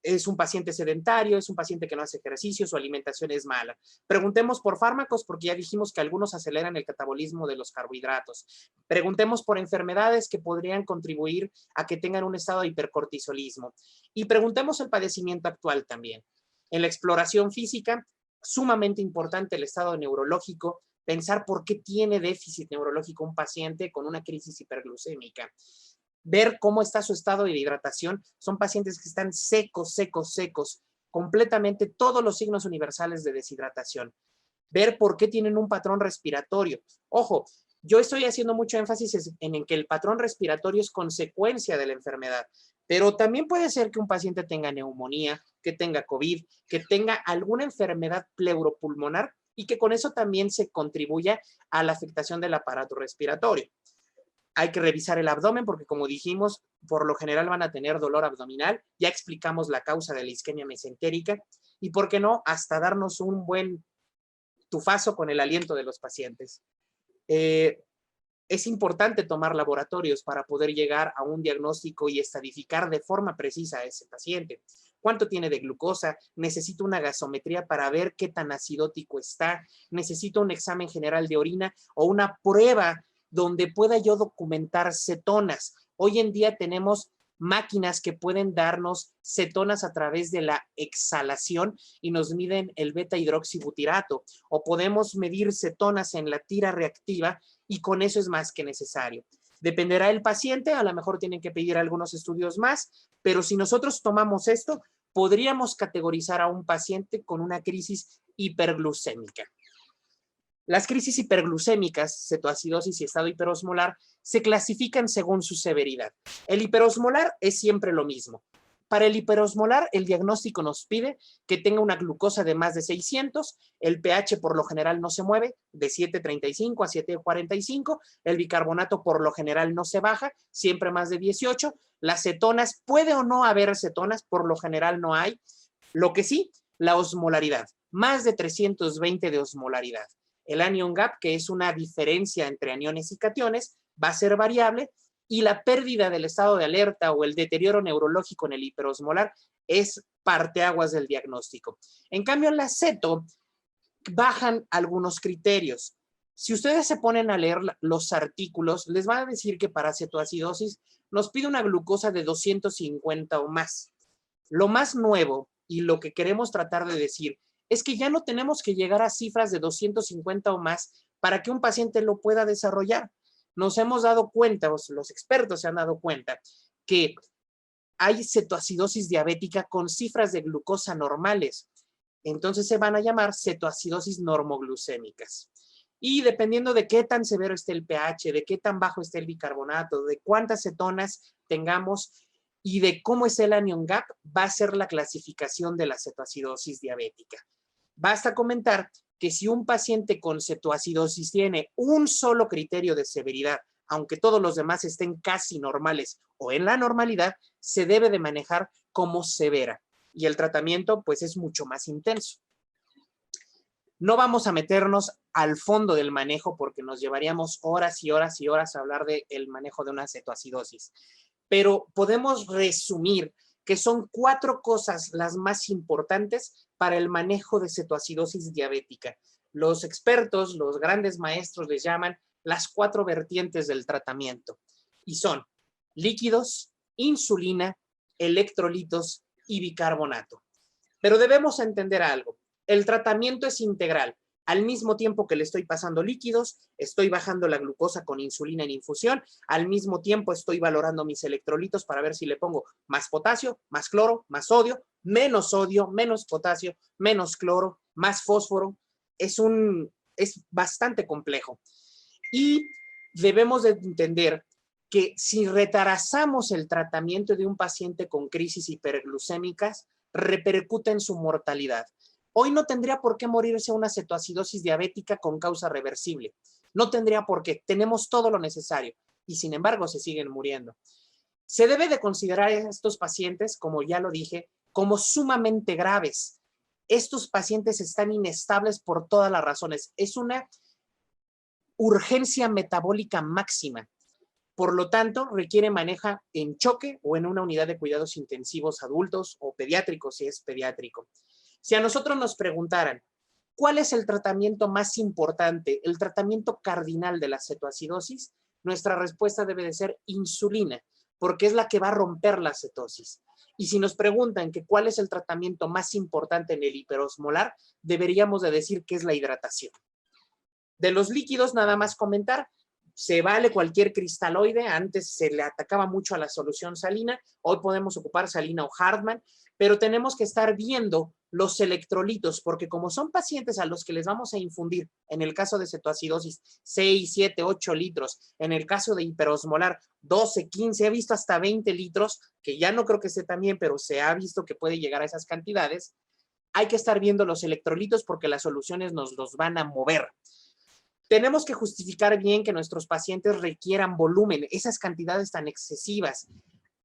es un paciente sedentario, es un paciente que no hace ejercicio, su alimentación es mala. Preguntemos por fármacos porque ya dijimos que algunos aceleran el catabolismo de los carbohidratos. Preguntemos por enfermedades que podrían contribuir a que tengan un estado de hipercortisolismo. Y preguntemos el padecimiento actual también. En la exploración física, sumamente importante el estado neurológico, pensar por qué tiene déficit neurológico un paciente con una crisis hiperglucémica. Ver cómo está su estado de hidratación. Son pacientes que están secos, completamente todos los signos universales de deshidratación. Ver por qué tienen un patrón respiratorio. Ojo, yo estoy haciendo mucho énfasis en que el patrón respiratorio es consecuencia de la enfermedad, pero también puede ser que un paciente tenga neumonía, que tenga COVID, que tenga alguna enfermedad pleuropulmonar y que con eso también se contribuya a la afectación del aparato respiratorio. Hay que revisar el abdomen porque, como dijimos, por lo general van a tener dolor abdominal. Ya explicamos la causa de la isquemia mesentérica y, ¿por qué no?, hasta darnos un buen tufazo con el aliento de los pacientes. Es importante tomar laboratorios para poder llegar a un diagnóstico y estadificar de forma precisa a ese paciente. ¿Cuánto tiene de glucosa? Necesito una gasometría para ver qué tan acidótico está. Necesito un examen general de orina o una prueba donde pueda yo documentar cetonas. Hoy en día tenemos máquinas que pueden darnos cetonas a través de la exhalación y nos miden el beta-hidroxibutirato, o podemos medir cetonas en la tira reactiva y con eso es más que necesario. Dependerá del paciente, a lo mejor tienen que pedir algunos estudios más, pero si nosotros tomamos esto, podríamos categorizar a un paciente con una crisis hiperglucémica. Las crisis hiperglucémicas, cetoacidosis y estado hiperosmolar, se clasifican según su severidad. El hiperosmolar es siempre lo mismo. Para el hiperosmolar, el diagnóstico nos pide que tenga una glucosa de más de 600, el pH por lo general no se mueve, de 7.35 a 7.45, el bicarbonato por lo general no se baja, siempre más de 18, las cetonas, puede o no haber cetonas, por lo general no hay. Lo que sí, la osmolaridad, más de 320 de osmolaridad. El anion gap, que es una diferencia entre aniones y cationes, va a ser variable, y la pérdida del estado de alerta o el deterioro neurológico en el hiperosmolar es parteaguas del diagnóstico. En cambio, en la ceto bajan algunos criterios. Si ustedes se ponen a leer los artículos, les van a decir que para cetoacidosis nos pide una glucosa de 250 o más. Lo más nuevo y lo que queremos tratar de decir es que ya no tenemos que llegar a cifras de 250 o más para que un paciente lo pueda desarrollar. Nos hemos dado cuenta, los expertos se han dado cuenta, que hay cetoacidosis diabética con cifras de glucosa normales. Entonces se van a llamar cetoacidosis normoglucémicas. Y dependiendo de qué tan severo esté el pH, de qué tan bajo esté el bicarbonato, de cuántas cetonas tengamos y de cómo es el anion gap, va a ser la clasificación de la cetoacidosis diabética. Basta comentar que si un paciente con cetoacidosis tiene un solo criterio de severidad, aunque todos los demás estén casi normales o en la normalidad, se debe de manejar como severa y el tratamiento pues es mucho más intenso. No vamos a meternos al fondo del manejo porque nos llevaríamos horas y horas y horas a hablar del manejo de una cetoacidosis, pero podemos resumir que son 4 cosas las más importantes para el manejo de cetoacidosis diabética. Los expertos, los grandes maestros les llaman las 4 vertientes del tratamiento. Y son líquidos, insulina, electrolitos y bicarbonato. Pero debemos entender algo. El tratamiento es integral. Al mismo tiempo que le estoy pasando líquidos, estoy bajando la glucosa con insulina en infusión, al mismo tiempo estoy valorando mis electrolitos para ver si le pongo más potasio, más cloro, más sodio, menos potasio, menos cloro, más fósforo. Es bastante complejo. Y debemos de entender que si retrasamos el tratamiento de un paciente con crisis hiperglucémicas, repercute en su mortalidad. Hoy no tendría por qué morirse una cetoacidosis diabética con causa reversible. No tendría por qué. Tenemos todo lo necesario y sin embargo se siguen muriendo. Se debe de considerar a estos pacientes, como ya lo dije, como sumamente graves. Estos pacientes están inestables por todas las razones. Es una urgencia metabólica máxima. Por lo tanto, requiere manejo en choque o en una unidad de cuidados intensivos adultos o pediátricos si es pediátrico. Si a nosotros nos preguntaran, ¿cuál es el tratamiento más importante, el tratamiento cardinal de la cetoacidosis? Nuestra respuesta debe de ser insulina, porque es la que va a romper la cetosis. Y si nos preguntan que cuál es el tratamiento más importante en el hiperosmolar, deberíamos de decir que es la hidratación. De los líquidos, nada más comentar, se vale cualquier cristaloide. Antes se le atacaba mucho a la solución salina, hoy podemos ocupar salina o Hartmann, pero tenemos que estar viendo los electrolitos, porque como son pacientes a los que les vamos a infundir, en el caso de cetoacidosis, 6, 7, 8 litros, en el caso de hiperosmolar, 12, 15, he visto hasta 20 litros, que ya no creo que esté tan bien, pero se ha visto que puede llegar a esas cantidades. Hay que estar viendo los electrolitos porque las soluciones nos los van a mover. Tenemos que justificar bien que nuestros pacientes requieran volumen, esas cantidades tan excesivas.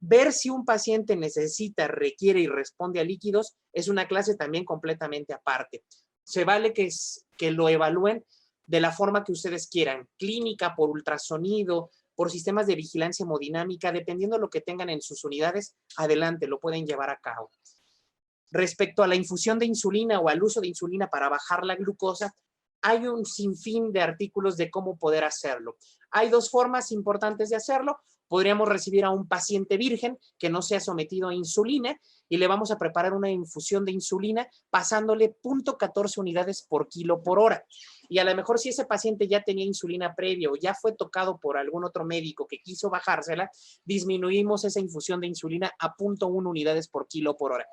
Ver si un paciente necesita, requiere y responde a líquidos es una clase también completamente aparte. Se vale que lo evalúen de la forma que ustedes quieran, clínica, por ultrasonido, por sistemas de vigilancia hemodinámica, dependiendo de lo que tengan en sus unidades, adelante, lo pueden llevar a cabo. Respecto a la infusión de insulina o al uso de insulina para bajar la glucosa, hay un sinfín de artículos de cómo poder hacerlo. Hay dos formas importantes de hacerlo. Podríamos recibir a un paciente virgen que no sea sometido a insulina y le vamos a preparar una infusión de insulina pasándole 0.14 unidades por kilo por hora. Y a lo mejor si ese paciente ya tenía insulina previa o ya fue tocado por algún otro médico que quiso bajársela, disminuimos esa infusión de insulina a 0.1 unidades por kilo por hora.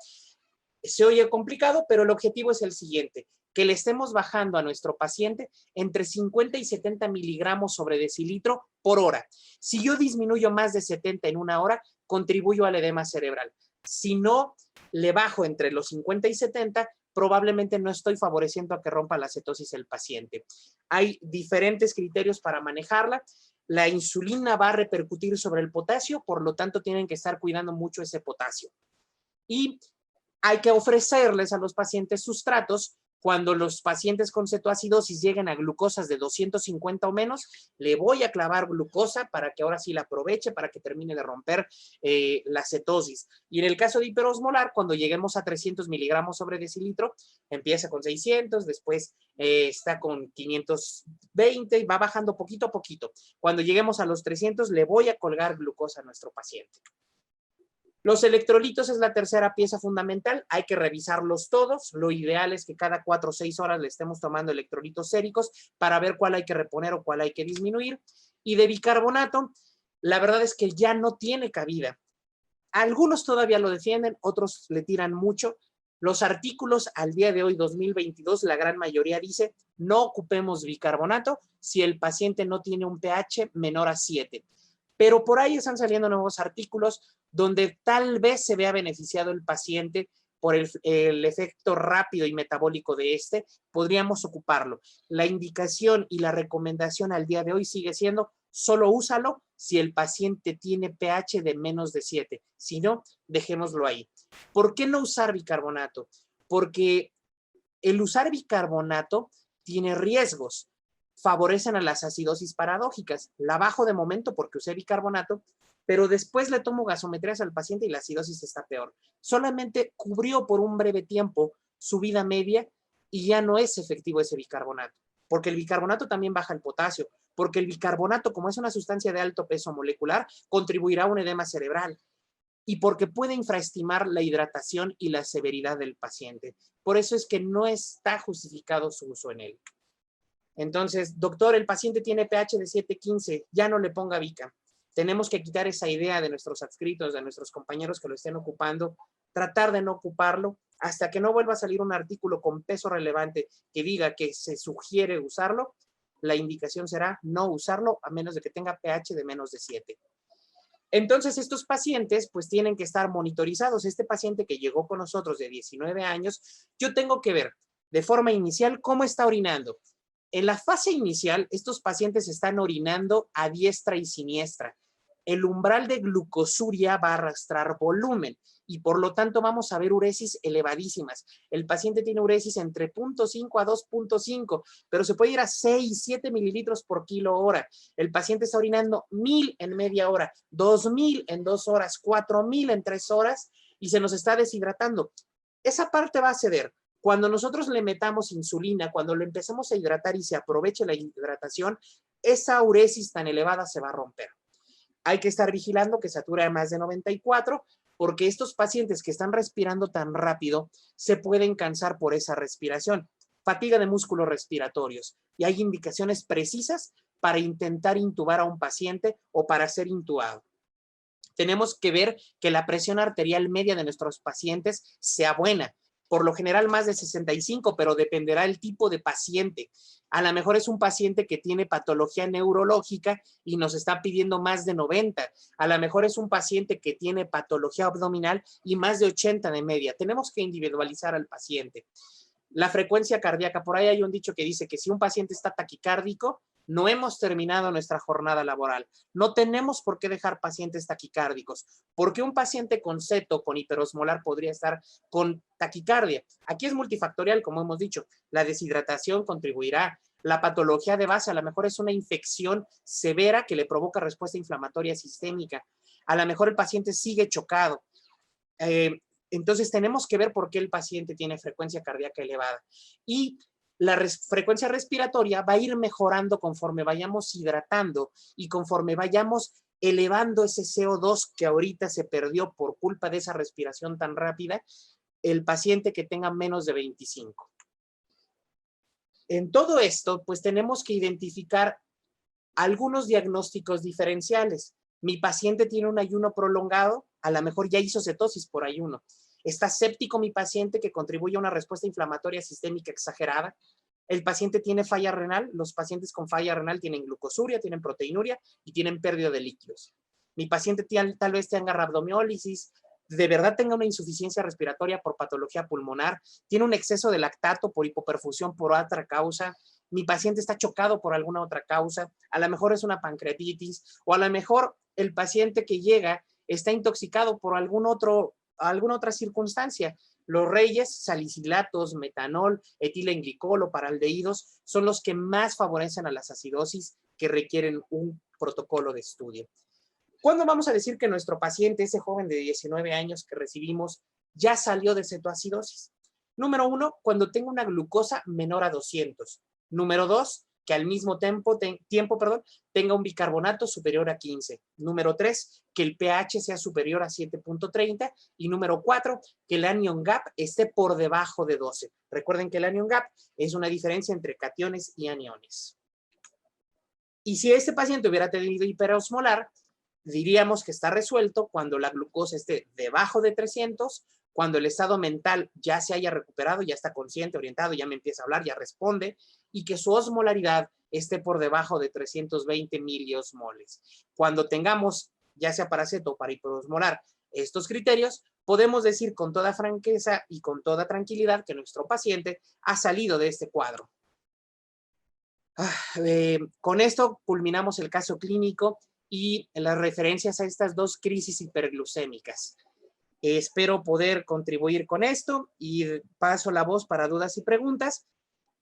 Se oye complicado, pero el objetivo es el siguiente, que le estemos bajando a nuestro paciente entre 50 y 70 miligramos sobre decilitro por hora. Si yo disminuyo más de 70 en una hora, contribuyo al edema cerebral. Si no le bajo entre los 50 y 70, probablemente no estoy favoreciendo a que rompa la cetosis el paciente. Hay diferentes criterios para manejarla. La insulina va a repercutir sobre el potasio, por lo tanto tienen que estar cuidando mucho ese potasio. Y hay que ofrecerles a los pacientes sustratos. Cuando los pacientes con cetoacidosis lleguen a glucosas de 250 o menos, le voy a clavar glucosa para que ahora sí la aproveche, para que termine de romper la cetosis. Y en el caso de hiperosmolar, cuando lleguemos a 300 miligramos sobre decilitro, empieza con 600, después está con 520 y va bajando poquito a poquito. Cuando lleguemos a los 300, le voy a colgar glucosa a nuestro paciente. Los electrolitos es la tercera pieza fundamental, hay que revisarlos todos. Lo ideal es que cada 4 o 6 horas le estemos tomando electrolitos séricos para ver cuál hay que reponer o cuál hay que disminuir. Y de bicarbonato, la verdad es que ya no tiene cabida. Algunos todavía lo defienden, otros le tiran mucho. Los artículos al día de hoy, 2022, la gran mayoría dice no ocupemos bicarbonato si el paciente no tiene un pH menor a 7. Pero por ahí están saliendo nuevos artículos donde tal vez se vea beneficiado el paciente por el efecto rápido y metabólico de este, podríamos ocuparlo. La indicación y la recomendación al día de hoy sigue siendo solo úsalo si el paciente tiene pH de menos de 7. Si no, dejémoslo ahí. ¿Por qué no usar bicarbonato? Porque el usar bicarbonato tiene riesgos. Favorecen a las acidosis paradójicas. La bajo de momento porque usé bicarbonato, pero después le tomo gasometrías al paciente y la acidosis está peor. Solamente cubrió por un breve tiempo su vida media y ya no es efectivo ese bicarbonato. porque el bicarbonato también baja el potasio, porque el bicarbonato, como es una sustancia de alto peso molecular, contribuirá a un edema cerebral y porque puede infraestimar la hidratación y la severidad del paciente. Por eso es que no está justificado su uso en él. Entonces, doctor, el paciente tiene pH de 7.15, ya no le ponga Vica. Tenemos que quitar esa idea de nuestros adscritos, de nuestros compañeros que lo estén ocupando, tratar de no ocuparlo hasta que no vuelva a salir un artículo con peso relevante que diga que se sugiere usarlo. La indicación será no usarlo a menos de que tenga pH de menos de 7. Entonces, estos pacientes pues tienen que estar monitorizados. Este paciente que llegó con nosotros de 19 años, yo tengo que ver de forma inicial cómo está orinando. En la fase inicial, estos pacientes están orinando a diestra y siniestra. El umbral de glucosuria va a arrastrar volumen y por lo tanto vamos a ver uresis elevadísimas. El paciente tiene uresis entre 0.5 a 2.5, pero se puede ir a 6, 7 mililitros por kilo hora. El paciente está orinando 1000 en media hora, 2000 en 2 horas, 4000 en 3 horas y se nos está deshidratando. Esa parte va a ceder. Cuando nosotros le metamos insulina, cuando lo empecemos a hidratar y se aproveche la hidratación, esa uresis tan elevada se va a romper. Hay que estar vigilando que sature a más de 94, porque estos pacientes que están respirando tan rápido se pueden cansar por esa respiración. Fatiga de músculos respiratorios. Y hay indicaciones precisas para intentar intubar a un paciente o para ser intubado. Tenemos que ver que la presión arterial media de nuestros pacientes sea buena. Por lo general más de 65, pero dependerá del tipo de paciente. A lo mejor es un paciente que tiene patología neurológica y nos está pidiendo más de 90. A lo mejor es un paciente que tiene patología abdominal y más de 80 de media. Tenemos que individualizar al paciente. La frecuencia cardíaca, por ahí hay un dicho que dice que si un paciente está taquicárdico, no hemos terminado nuestra jornada laboral. No tenemos por qué dejar pacientes taquicárdicos. Porque un paciente con ceto, con hiperosmolar, podría estar con taquicardia. Aquí es multifactorial, como hemos dicho. La deshidratación contribuirá. La patología de base a lo mejor es una infección severa que le provoca respuesta inflamatoria sistémica. A lo mejor el paciente sigue chocado. Entonces tenemos que ver por qué el paciente tiene frecuencia cardíaca elevada. Y la frecuencia respiratoria va a ir mejorando conforme vayamos hidratando y conforme vayamos elevando ese CO2 que ahorita se perdió por culpa de esa respiración tan rápida, el paciente que tenga menos de 25. En todo esto, pues tenemos que identificar algunos diagnósticos diferenciales. Mi paciente tiene un ayuno prolongado, a lo mejor ya hizo cetosis por ayuno. Está séptico mi paciente que contribuye a una respuesta inflamatoria sistémica exagerada. El paciente tiene falla renal. Los pacientes con falla renal tienen glucosuria, tienen proteinuria y tienen pérdida de líquidos. Mi paciente tal vez tenga rhabdomiólisis, de verdad tenga una insuficiencia respiratoria por patología pulmonar, tiene un exceso de lactato por hipoperfusión por otra causa. Mi paciente está chocado por alguna otra causa, a lo mejor es una pancreatitis, o a lo mejor el paciente que llega está intoxicado por alguna otra circunstancia. Los reyes, salicilatos, metanol, etilenglicol o paraldehídos son los que más favorecen a las acidosis que requieren un protocolo de estudio. ¿Cuándo vamos a decir que nuestro paciente, ese joven de 19 años que recibimos, ya salió de cetoacidosis? Número 1, cuando tenga una glucosa menor a 200. Número 2, que al mismo tiempo tenga un bicarbonato superior a 15. Número 3, que el pH sea superior a 7.30. Y número 4, que el anion gap esté por debajo de 12. Recuerden que el anion gap es una diferencia entre cationes y aniones. Y si este paciente hubiera tenido hiperosmolar, diríamos que está resuelto cuando la glucosa esté debajo de 300, cuando el estado mental ya se haya recuperado, ya está consciente, orientado, ya me empieza a hablar, ya responde, y que su osmolaridad esté por debajo de 320 miliosmoles. Cuando tengamos, ya sea para ceto o para hiperosmolar, estos criterios, podemos decir con toda franqueza y con toda tranquilidad que nuestro paciente ha salido de este cuadro. Con esto culminamos el caso clínico y las referencias a estas dos crisis hiperglucémicas. Espero poder contribuir con esto y paso la voz para dudas y preguntas.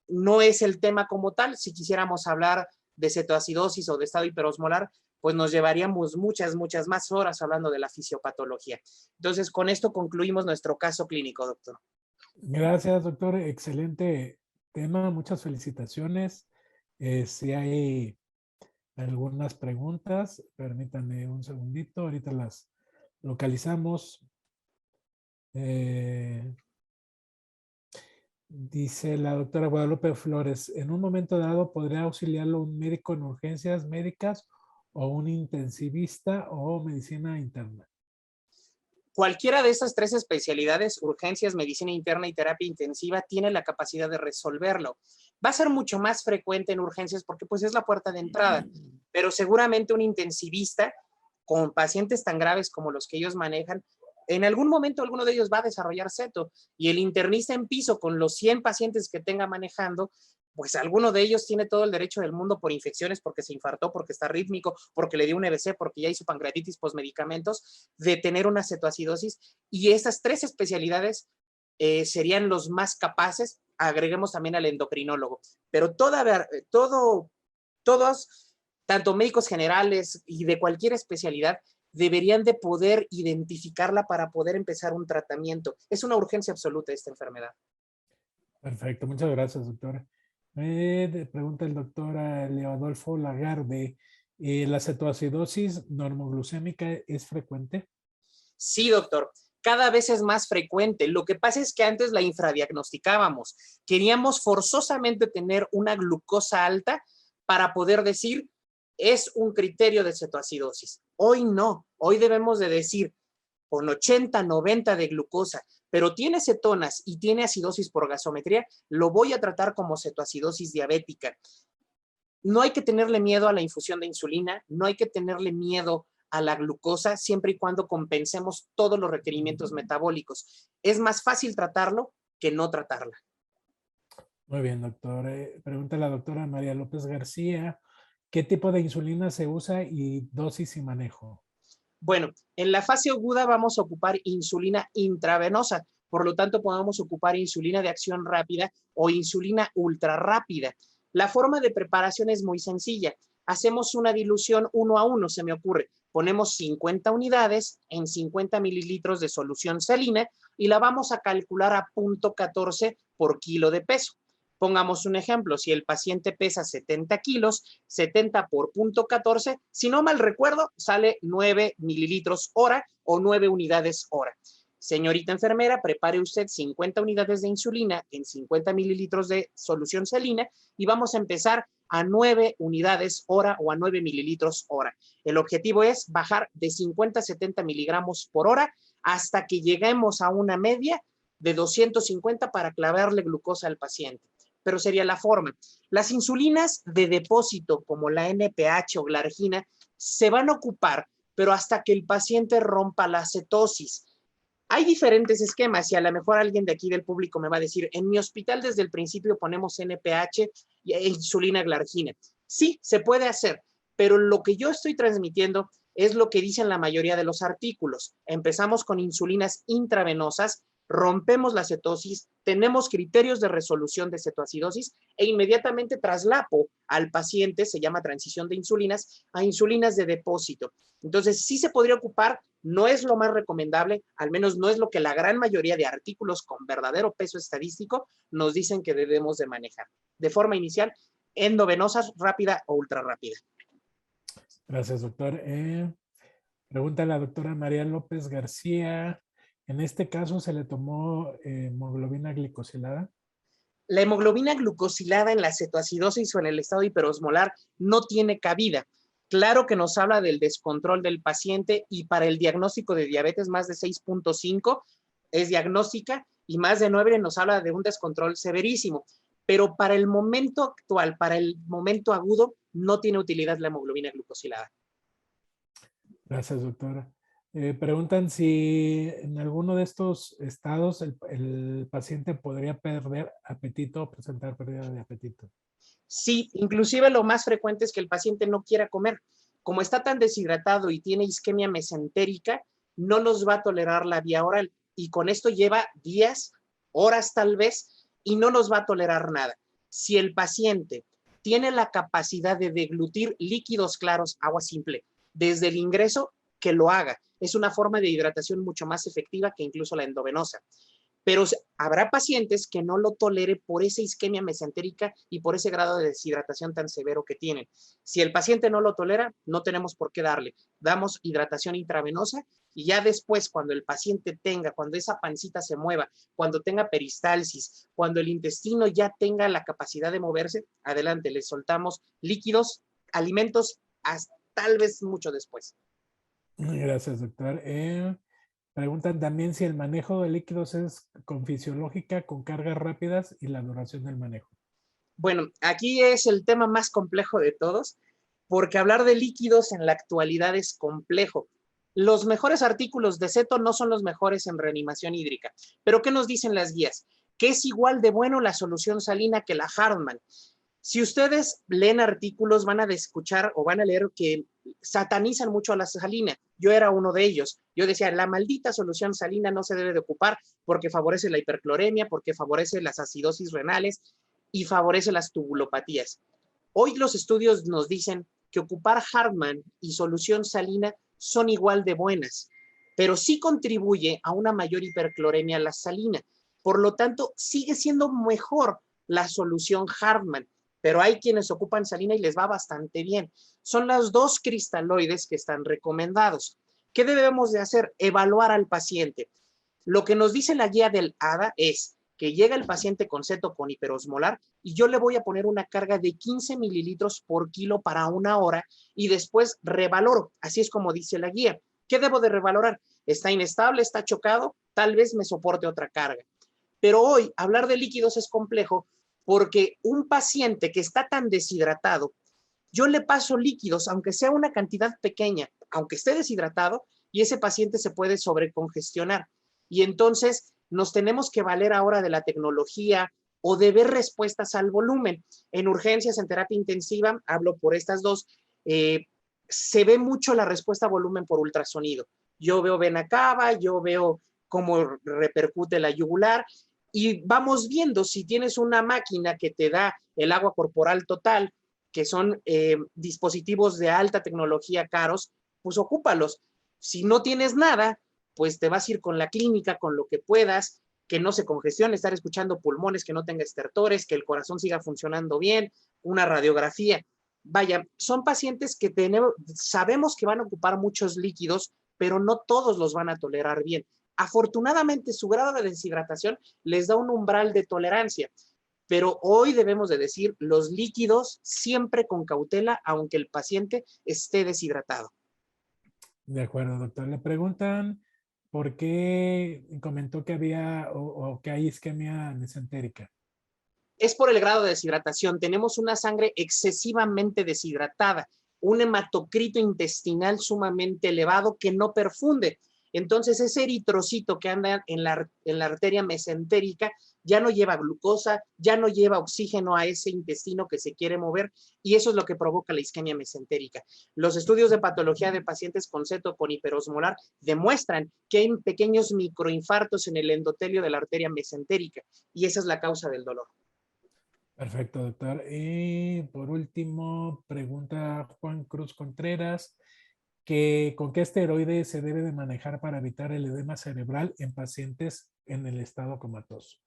No es el tema como tal. Si quisiéramos hablar de cetoacidosis o de estado hiperosmolar, pues nos llevaríamos muchas más horas hablando de la fisiopatología. Entonces, con esto concluimos nuestro caso clínico, doctor.
Gracias, doctor. Excelente tema. Muchas felicitaciones. Si hay algunas preguntas, permítanme un segundito, ahorita las localizamos. Dice la doctora Guadalupe Flores, en un momento dado podría auxiliarlo un médico en urgencias médicas o un intensivista o medicina interna.
Cualquiera de esas tres especialidades, urgencias, medicina interna y terapia intensiva, tiene la capacidad de resolverlo. Va a ser mucho más frecuente en urgencias porque pues es la puerta de entrada, pero seguramente un intensivista con pacientes tan graves como los que ellos manejan, en algún momento alguno de ellos va a desarrollar seto y el internista en piso con los 100 pacientes que tenga manejando, pues alguno de ellos tiene todo el derecho del mundo por infecciones, porque se infartó, porque está rítmico, porque le dio un EBC, porque ya hizo pancreatitis postmedicamentos, de tener una cetoacidosis. Y esas tres especialidades serían los más capaces, agreguemos también al endocrinólogo. Pero todos, tanto médicos generales y de cualquier especialidad, deberían de poder identificarla para poder empezar un tratamiento. Es una urgencia absoluta esta enfermedad.
Perfecto, muchas gracias, doctora. Pregunta el doctor Leo Adolfo Lagarde, ¿la cetoacidosis normoglucémica es frecuente?
Sí, doctor. Cada vez es más frecuente. Lo que pasa es que antes la infradiagnosticábamos. Queríamos forzosamente tener una glucosa alta para poder decir es un criterio de cetoacidosis. Hoy no. Hoy debemos de decir con 80, 90 de glucosa, pero tiene cetonas y tiene acidosis por gasometría, lo voy a tratar como cetoacidosis diabética. No hay que tenerle miedo a la infusión de insulina, no hay que tenerle miedo a la glucosa, siempre y cuando compensemos todos los requerimientos metabólicos. Es más fácil tratarlo que no tratarla.
Muy bien, doctor. Pregunta la doctora María López García, ¿qué tipo de insulina se usa y dosis y manejo?
Bueno, en la fase aguda vamos a ocupar insulina intravenosa, por lo tanto podemos ocupar insulina de acción rápida o insulina ultra rápida. La forma de preparación es muy sencilla. Hacemos una dilución 1:1, se me ocurre. Ponemos 50 unidades en 50 mililitros de solución salina y la vamos a calcular a 0.14 por kilo de peso. Pongamos un ejemplo, si el paciente pesa 70 kilos, 70 por 0.14, si no mal recuerdo, sale 9 mililitros hora o 9 unidades hora. Señorita enfermera, prepare usted 50 unidades de insulina en 50 mililitros de solución salina y vamos a empezar a 9 unidades hora o a 9 mililitros hora. El objetivo es bajar de 50 a 70 miligramos por hora hasta que lleguemos a una media de 250 para clavarle glucosa al paciente. Pero sería la forma. Las insulinas de depósito, como la NPH o glargina, se van a ocupar, pero hasta que el paciente rompa la cetosis. Hay diferentes esquemas y a lo mejor alguien de aquí del público me va a decir, en mi hospital desde el principio ponemos NPH e insulina glargina. Sí, se puede hacer, pero lo que yo estoy transmitiendo es lo que dicen la mayoría de los artículos. Empezamos con insulinas intravenosas, rompemos la cetosis, tenemos criterios de resolución de cetoacidosis e inmediatamente traslapo al paciente, se llama transición de insulinas, a insulinas de depósito. Entonces, sí se podría ocupar, no es lo más recomendable, al menos no es lo que la gran mayoría de artículos con verdadero peso estadístico nos dicen que debemos de manejar. De forma inicial, endovenosas, rápida o ultra rápida.
Gracias, doctor. Pregunta la doctora María López García. En este caso, ¿se le tomó hemoglobina glicosilada?
La hemoglobina glucosilada en la cetoacidosis o en el estado hiperosmolar no tiene cabida. Claro que nos habla del descontrol del paciente y para el diagnóstico de diabetes más de 6.5 es diagnóstica y más de 9 nos habla de un descontrol severísimo. Pero para el momento actual, para el momento agudo, no tiene utilidad la hemoglobina glucosilada.
Gracias, doctora. Preguntan si en alguno de estos estados el paciente podría perder apetito o presentar pérdida de apetito.
Sí, inclusive lo más frecuente es que el paciente no quiera comer. Como está tan deshidratado y tiene isquemia mesentérica, no nos va a tolerar la vía oral y con esto lleva días, horas tal vez, y no nos va a tolerar nada. Si el paciente tiene la capacidad de deglutir líquidos claros, agua simple, desde el ingreso, que lo haga. Es una forma de hidratación mucho más efectiva que incluso la endovenosa. pero habrá pacientes que no lo tolere por esa isquemia mesentérica y por ese grado de deshidratación tan severo que tienen. Si el paciente no lo tolera, no tenemos por qué darle. Damos hidratación intravenosa y ya después, cuando el paciente tenga, cuando esa pancita se mueva, cuando tenga peristalsis, cuando el intestino ya tenga la capacidad de moverse, adelante, le soltamos líquidos, alimentos, hasta tal vez mucho después.
Gracias, doctor. Preguntan también si el manejo de líquidos es con fisiológica, con cargas rápidas y la duración del manejo.
Bueno, aquí es el tema más complejo de todos, porque hablar de líquidos en la actualidad es complejo. Los mejores artículos de CETO no son los mejores en reanimación hídrica, pero ¿qué nos dicen las guías? Que es igual de bueno la solución salina que la Hartmann. Si ustedes leen artículos, van a escuchar o van a leer que satanizan mucho a la salina. Yo era uno de ellos. Yo decía, la maldita solución salina no se debe de ocupar porque favorece la hipercloremia, porque favorece las acidosis renales y favorece las tubulopatías. Hoy los estudios nos dicen que ocupar Hartmann y solución salina son igual de buenas, pero sí contribuye a una mayor hipercloremia la salina. Por lo tanto, sigue siendo mejor la solución Hartmann, pero hay quienes ocupan salina y les va bastante bien. Son los dos cristaloides que están recomendados. ¿Qué debemos de hacer? Evaluar al paciente. Lo que nos dice la guía del ADA es que llega el paciente con ceto con hiperosmolar y yo le voy a poner una carga de 15 mililitros por kilo para una hora y después revaloro. Así es como dice la guía. ¿Qué debo de revalorar? ¿Está inestable? ¿Está chocado? Tal vez me soporte otra carga. Pero hoy hablar de líquidos es complejo porque un paciente que está tan deshidratado, yo le paso líquidos, aunque sea una cantidad pequeña, aunque esté deshidratado, y ese paciente se puede sobrecongestionar. Y entonces nos tenemos que valer ahora de la tecnología o de ver respuestas al volumen. En urgencias, en terapia intensiva, hablo por estas dos, se ve mucho la respuesta a volumen por ultrasonido. Yo veo vena cava, yo veo cómo repercute la yugular, y vamos viendo si tienes una máquina que te da el agua corporal total, que son dispositivos de alta tecnología caros, pues ocúpalos. Si no tienes nada, pues te vas a ir con la clínica, con lo que puedas, que no se congestione, estar escuchando pulmones, que no tenga estertores, que el corazón siga funcionando bien, una radiografía. Vaya, son pacientes que sabemos que van a ocupar muchos líquidos, pero no todos los van a tolerar bien. Afortunadamente, su grado de deshidratación les da un umbral de tolerancia, pero hoy debemos de decir los líquidos siempre con cautela, aunque el paciente esté deshidratado.
De acuerdo, doctor. Le preguntan por qué comentó que había o que hay isquemia mesentérica.
Es por el grado de deshidratación. Tenemos una sangre excesivamente deshidratada, un hematocrito intestinal sumamente elevado que no perfunde. Entonces, ese eritrocito que anda en la arteria mesentérica ya no lleva glucosa, ya no lleva oxígeno a ese intestino que se quiere mover, y eso es lo que provoca la isquemia mesentérica. Los estudios de patología de pacientes con ceto con hiperosmolar demuestran que hay pequeños microinfartos en el endotelio de la arteria mesentérica, y esa es la causa del dolor.
Perfecto, doctor. Y por último, pregunta Juan Cruz Contreras, que ¿con qué esteroide se debe de manejar para evitar el edema cerebral en pacientes en el estado comatoso?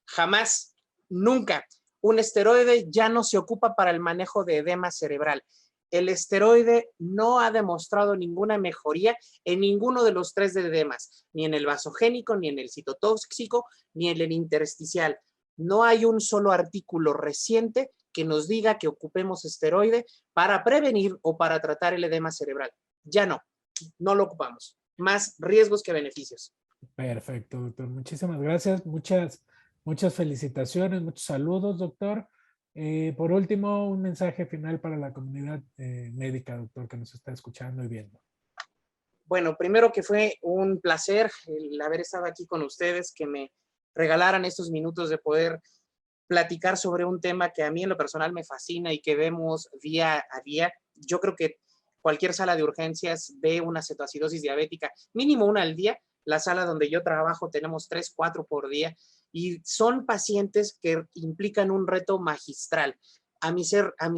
Jamás, nunca. Un esteroide ya no se ocupa para el manejo de edema cerebral. El esteroide no ha demostrado ninguna mejoría en ninguno de los tres edemas, ni en el vasogénico, ni en el citotóxico, ni en el intersticial. No hay un solo artículo reciente que nos diga que ocupemos esteroide para prevenir o para tratar el edema cerebral. Ya no lo ocupamos. Más riesgos que beneficios.
Perfecto, doctor. Muchísimas gracias. Muchas felicitaciones, muchos saludos, doctor. Por último, un mensaje final para la comunidad médica, doctor, que nos está escuchando y viendo.
Bueno, primero que fue un placer el haber estado aquí con ustedes, que me regalaran estos minutos de poder platicar sobre un tema que a mí en lo personal me fascina y que vemos día a día. Yo creo que cualquier sala de urgencias ve una cetoacidosis diabética, mínimo una al día. La sala donde yo trabajo tenemos 3, 4 por día, y son pacientes que implican un reto magistral. A mis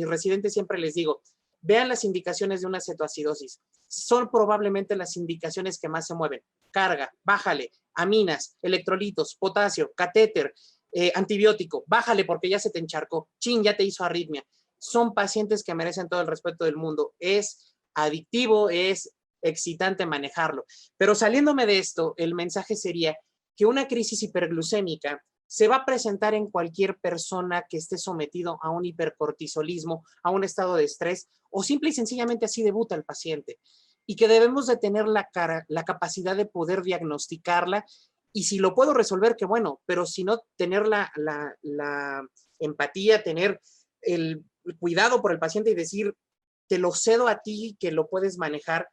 residentes siempre les digo, vean las indicaciones de una cetoacidosis. Son probablemente las indicaciones que más se mueven. Carga, bájale, aminas, electrolitos, potasio, catéter, antibiótico, bájale porque ya se te encharcó, chin, ya te hizo arritmia. Son pacientes que merecen todo el respeto del mundo. Es adictivo, es excitante manejarlo. Pero saliéndome de esto, el mensaje sería que una crisis hiperglucémica se va a presentar en cualquier persona que esté sometido a un hipercortisolismo, a un estado de estrés, o simple y sencillamente así debuta el paciente. Y que debemos de tener la capacidad de poder diagnosticarla, y si lo puedo resolver, qué bueno, pero si no, tener la empatía, tener el cuidado por el paciente y decir, te lo cedo a ti, que lo puedes manejar,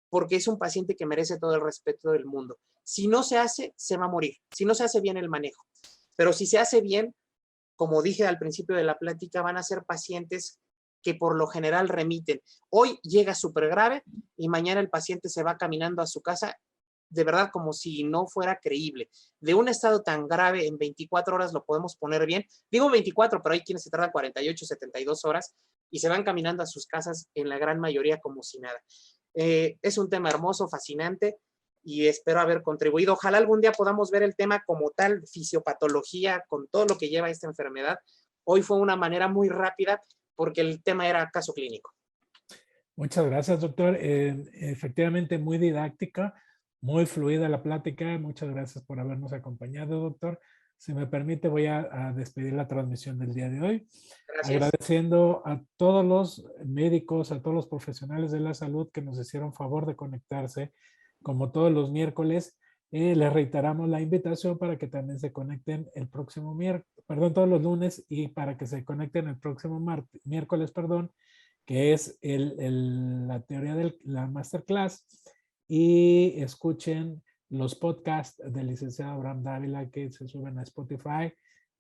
porque es un paciente que merece todo el respeto del mundo. Si no se hace, se va a morir. Si no se hace bien el manejo. Pero si se hace bien, como dije al principio de la plática, van a ser pacientes que por lo general remiten. Hoy llega súper grave y mañana el paciente se va caminando a su casa, de verdad como si no fuera creíble. De un estado tan grave en 24 horas lo podemos poner bien. Digo 24, pero hay quienes se tardan 48, 72 horas y se van caminando a sus casas en la gran mayoría como si nada. Es un tema hermoso, fascinante, y espero haber contribuido. Ojalá algún día podamos ver el tema como tal, fisiopatología, con todo lo que lleva esta enfermedad. Hoy fue una manera muy rápida porque el tema era caso clínico.
Muchas gracias, doctor. Efectivamente, muy didáctica, muy fluida la plática. Muchas gracias por habernos acompañado, doctor. Si me permite, voy a despedir la transmisión del día de hoy.
Gracias.
Agradeciendo a todos los médicos, a todos los profesionales de la salud que nos hicieron favor de conectarse, como todos los miércoles. Les reiteramos la invitación para que también se conecten el próximo miércoles, perdón, todos los lunes, y para que se conecten el próximo miércoles, perdón, que es la teoría de la masterclass, y escuchen los podcasts del licenciado Abraham Dávila que se suben a Spotify.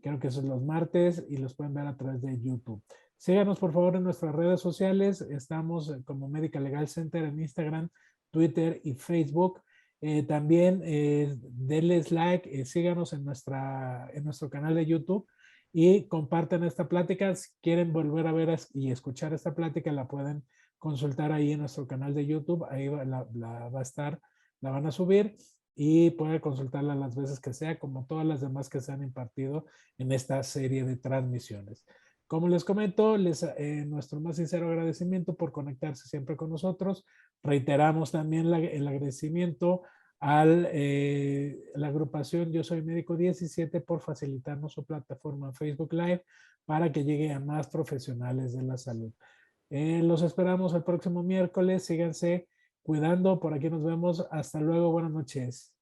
Creo que son los martes y los pueden ver a través de YouTube. Síganos por favor en nuestras redes sociales. Estamos como Medical Legal Center en Instagram, Twitter y Facebook. También denles like, síganos en nuestro canal de YouTube y compartan esta plática. Si quieren volver a ver y escuchar esta plática, la pueden consultar ahí en nuestro canal de YouTube. Ahí la va a estar, la van a subir y pueden consultarla las veces que sea, como todas las demás que se han impartido en esta serie de transmisiones. Como les comento, nuestro más sincero agradecimiento por conectarse siempre con nosotros. Reiteramos también el agradecimiento a la agrupación Yo Soy Médico 17 por facilitarnos su plataforma Facebook Live para que llegue a más profesionales de la salud. Los esperamos el próximo miércoles. Síganse cuidando. Por aquí nos vemos. Hasta luego. Buenas noches.